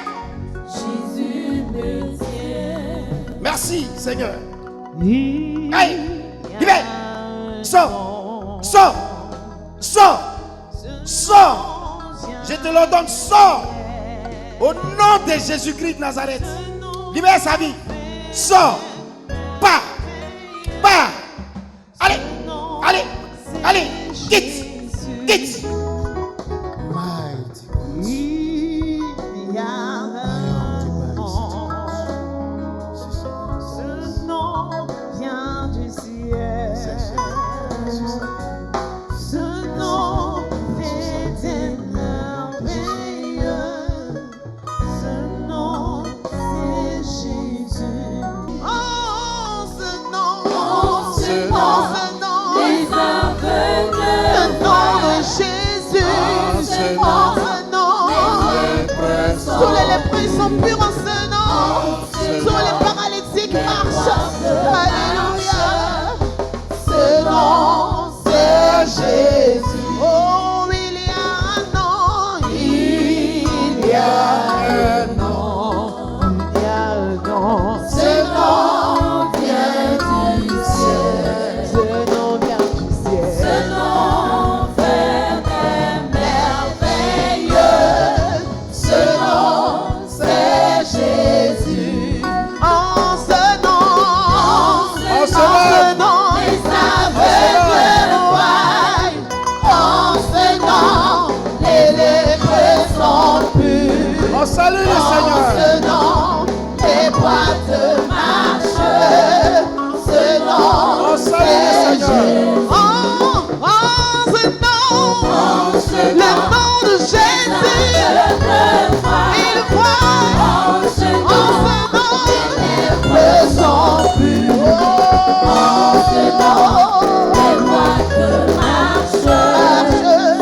S5: Merci Seigneur. Aïe, il est. Sors, sors, sors, sors. Je te l'ordonne, sors. Au nom de Jésus-Christ de Nazareth. Libère sa vie. Sors. Pars. Pars. Allez, allez, allez. Quitte. Quitte.
S4: Ce nom vient du ciel. Ce nom est merveilleux. Ce nom c'est Jésus. Oh, ce nom, ce nom, les aveugles. Le nom de Jésus. Ce nom, tous les lépreux sont purs en ce nom. Tous les paralytiques marchent. Alléluia. Ce nom, c'est Jésus. Oh, il y a un nom. Il y a un nom. Il y a un nom. Ce nom vient du ciel. Ce nom vient du ciel. Ce nom fait des merveilleux. Ce nom, c'est Jésus. En ce nom, les aveugles voient. En ce nom, les lépreux sont purs.
S5: On salue le
S4: En
S5: Seigneur.
S4: ce nom, les boîtes marchent. Ce nom,
S5: On salue le
S4: c'est
S5: Seigneur.
S4: Jésus. En ce nom, le nom de Jésus, il voit. En ce nom, les lépreux sont purs. En ce nom, les boîtes marchent.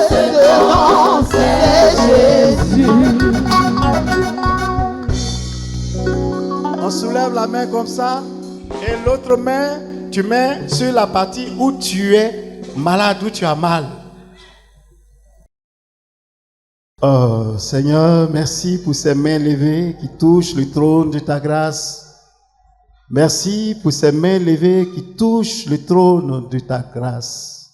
S4: Ce nom, c'est Jésus.
S5: On soulève la main comme ça. Et l'autre main, tu mets sur la partie où tu es malade, où tu as mal. Oh Seigneur, merci pour ces mains levées qui touchent le trône de ta grâce. Merci pour ces mains levées qui touchent le trône de ta grâce.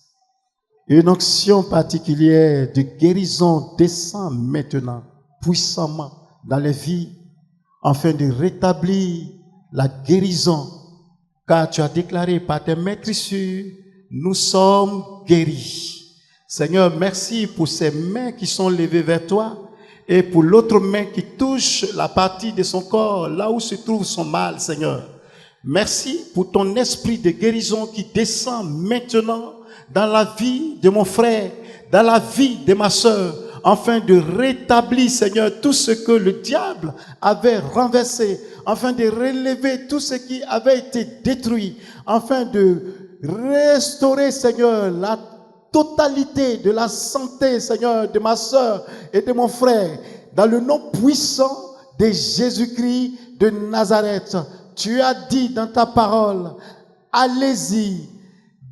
S5: Une onction particulière de guérison descend maintenant puissamment dans les vies afin de rétablir la guérison. Car tu as déclaré par tes mains sûres, nous sommes guéris. Seigneur, merci pour ces mains qui sont levées vers toi et pour l'autre main qui touche la partie de son corps, là où se trouve son mal, Seigneur. Merci pour ton esprit de guérison qui descend maintenant dans la vie de mon frère, dans la vie de ma sœur, afin de rétablir, Seigneur, tout ce que le diable avait renversé, afin de relever tout ce qui avait été détruit, afin de restaurer, Seigneur, la totalité de la santé, Seigneur, de ma sœur et de mon frère, dans le nom puissant de Jésus-Christ de Nazareth. Tu as dit dans ta parole, allez-y,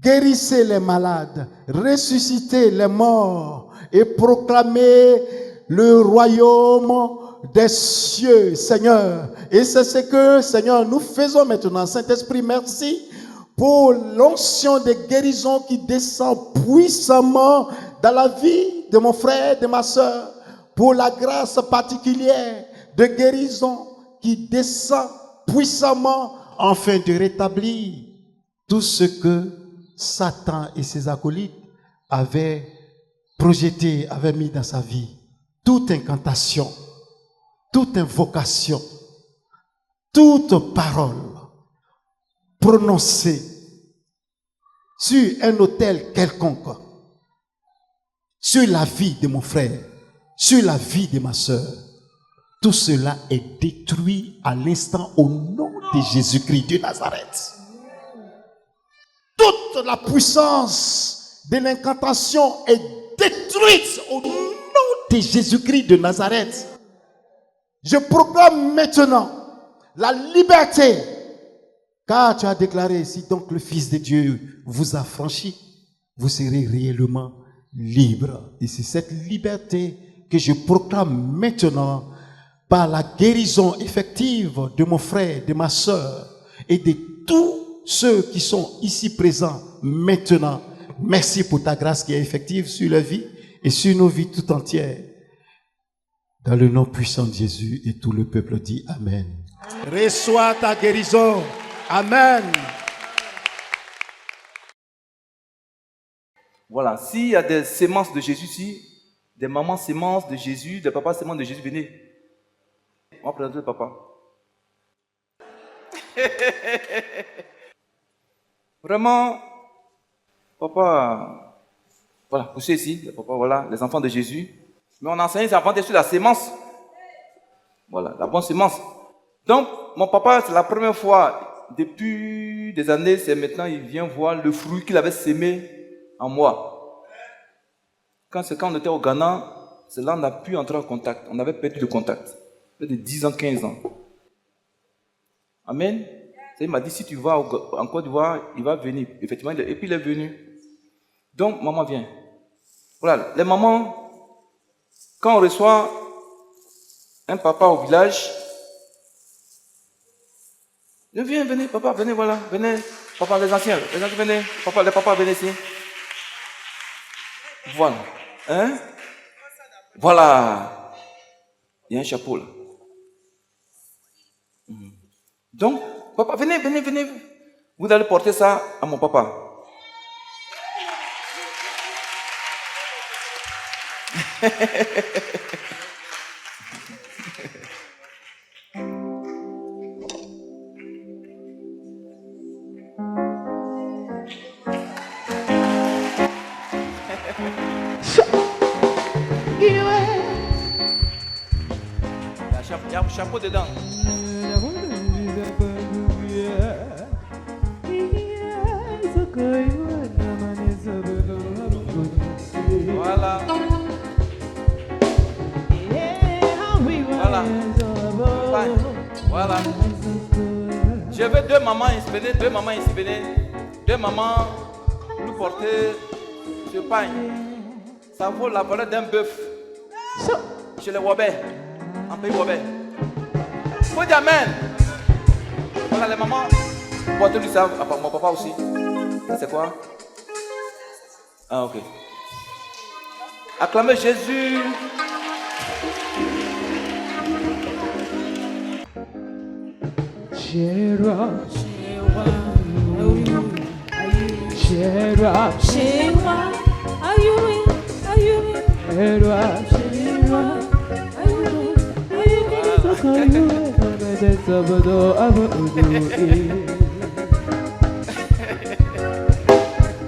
S5: guérissez les malades, ressuscitez les morts et proclamez le royaume des cieux, Seigneur. Et c'est ce que, Seigneur, nous faisons maintenant. Saint-Esprit, merci pour l'onction de guérison qui descend puissamment dans la vie de mon frère, de ma sœur, pour la grâce particulière de guérison qui descend puissamment afin de rétablir tout ce que Satan et ses acolytes avaient projeté, avaient mis dans sa vie. Toute incantation, toute invocation, toute parole prononcée sur un autel quelconque, sur la vie de mon frère, sur la vie de ma sœur, tout cela est détruit à l'instant au nom de Jésus-Christ de Nazareth. Toute la puissance de l'incantation est détruite au nom de Jésus-Christ de Nazareth. Je proclame maintenant la liberté, car tu as déclaré, si donc le Fils de Dieu vous a franchi, vous serez réellement libre. Et c'est cette liberté que je proclame maintenant par la guérison effective de mon frère, de ma sœur et de tous
S2: ceux qui sont ici présents maintenant, merci pour ta grâce qui est effective sur la vie et sur nos vies tout entières. Dans le nom puissant de Jésus, et tout le peuple dit Amen.
S5: Reçois ta guérison. Amen.
S1: Voilà, s'il y a des sémences de Jésus ici, des mamans sémences de Jésus, des papas sémences de Jésus, venez. On va présenter le papa. Vraiment, papa, voilà, poussez ici, le papa, voilà, les enfants de Jésus. Mais on enseigne les enfants sur la sémence. Voilà, la bonne sémence. Donc, mon papa, c'est la première fois, depuis des années, c'est maintenant, il vient voir le fruit qu'il avait sémé en moi. Quand on était au Ghana, c'est là qu'on a pu entrer en contact. On avait perdu le contact. Peut-être de 10 ans, 15 ans. Amen. Il m'a dit, si tu vas en Côte d'Ivoire, il va venir. Effectivement, et puis il est venu. Donc, maman vient. Voilà, les mamans, quand on reçoit un papa au village, venez, papa, venez, voilà, venez. Papa, les anciens, venez. Papa, les papas, venez ici. Voilà. Hein? Voilà. Il y a un chapeau là. Donc, papa, venez. Vous allez porter ça à mon papa. Il y a un chapeau dedans. Voilà. Voilà. Je veux deux mamans ici, venez. Deux mamans nous porter ce pain. Ça vaut la valeur d'un bœuf. Chez les Wabais. En pays Wabais. Faut dire Amen. Voilà les mamans. Portez-lui ça à mon papa aussi. Ça c'est quoi? Ah ok. Acclamez Jésus.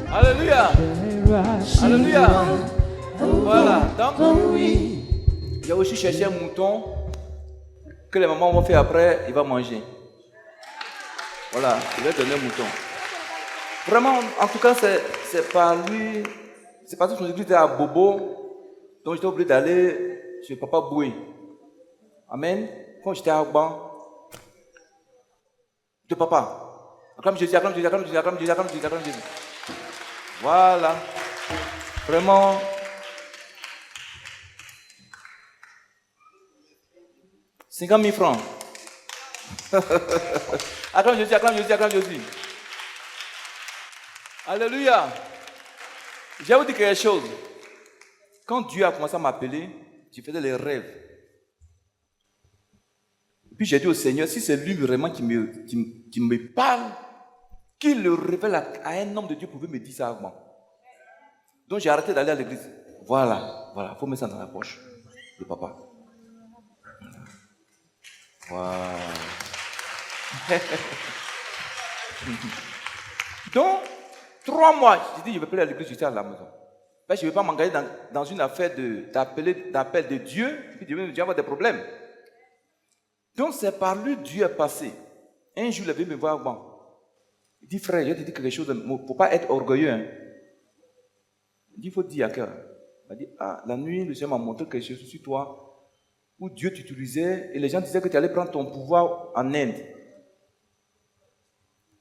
S1: Alléluia. Alléluia. Voilà. Donc, j'ai aussi cherché un mouton que les mamans vont faire après, il va manger. Voilà, il va donner un mouton. Vraiment, en tout cas, c'est par lui. C'est parce que son église était à Bobo, donc j'étais obligé d'aller chez Papa Boué. Amen. Quand j'étais à Agban, de papa. Acclame Jésus, acclame Jésus, acclame Jésus, acclame Jésus, acclame Jésus, acclame Jésus. Voilà. Vraiment. $50 000 francs. Acclame Jésus, acclame Jésus, acclame Jésus. Alléluia. Je vais vous dire quelque chose. Quand Dieu a commencé à m'appeler, je faisais les rêves. Puis j'ai dit au Seigneur, si c'est lui vraiment qui me parle, qu'il le révèle à un homme de Dieu pouvait me dire ça avant. Donc j'ai arrêté d'aller à l'église. Voilà, il faut mettre ça dans la poche de papa. Voilà. Donc, 3 mois, j'ai dit, je ne vais plus aller à l'église, j'étais à la maison. Je ne vais pas m'engager dans une affaire d'appel de Dieu, puis Dieu va avoir des problèmes. Donc, c'est par lui Dieu est passé. Un jour, il vient me voir, bon. Il dit, frère, je vais te dire quelque chose, il ne faut pas être orgueilleux. Hein. Il dit, il faut dire à cœur. Il m'a dit, la nuit, le Seigneur m'a montré quelque chose sur toi, où Dieu t'utilisait, et les gens disaient que tu allais prendre ton pouvoir en Inde.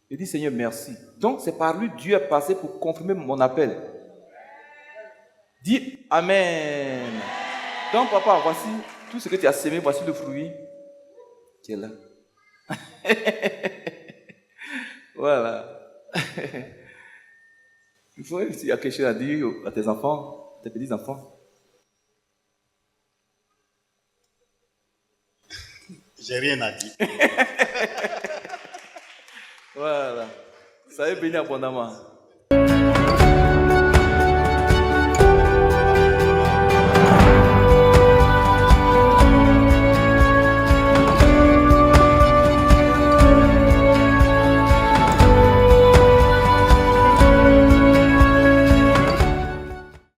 S1: Il dit, Seigneur, merci. Donc, c'est par lui Dieu est passé pour confirmer mon appel. Dis Amen. Donc, papa, voici tout ce que tu as sémé, voici le fruit qui est là. Voilà. Il faut, s'il y a quelque chose à dire à tes enfants, tes petits-enfants.
S2: J'ai rien à dire.
S1: Voilà. Ça est béni abondamment.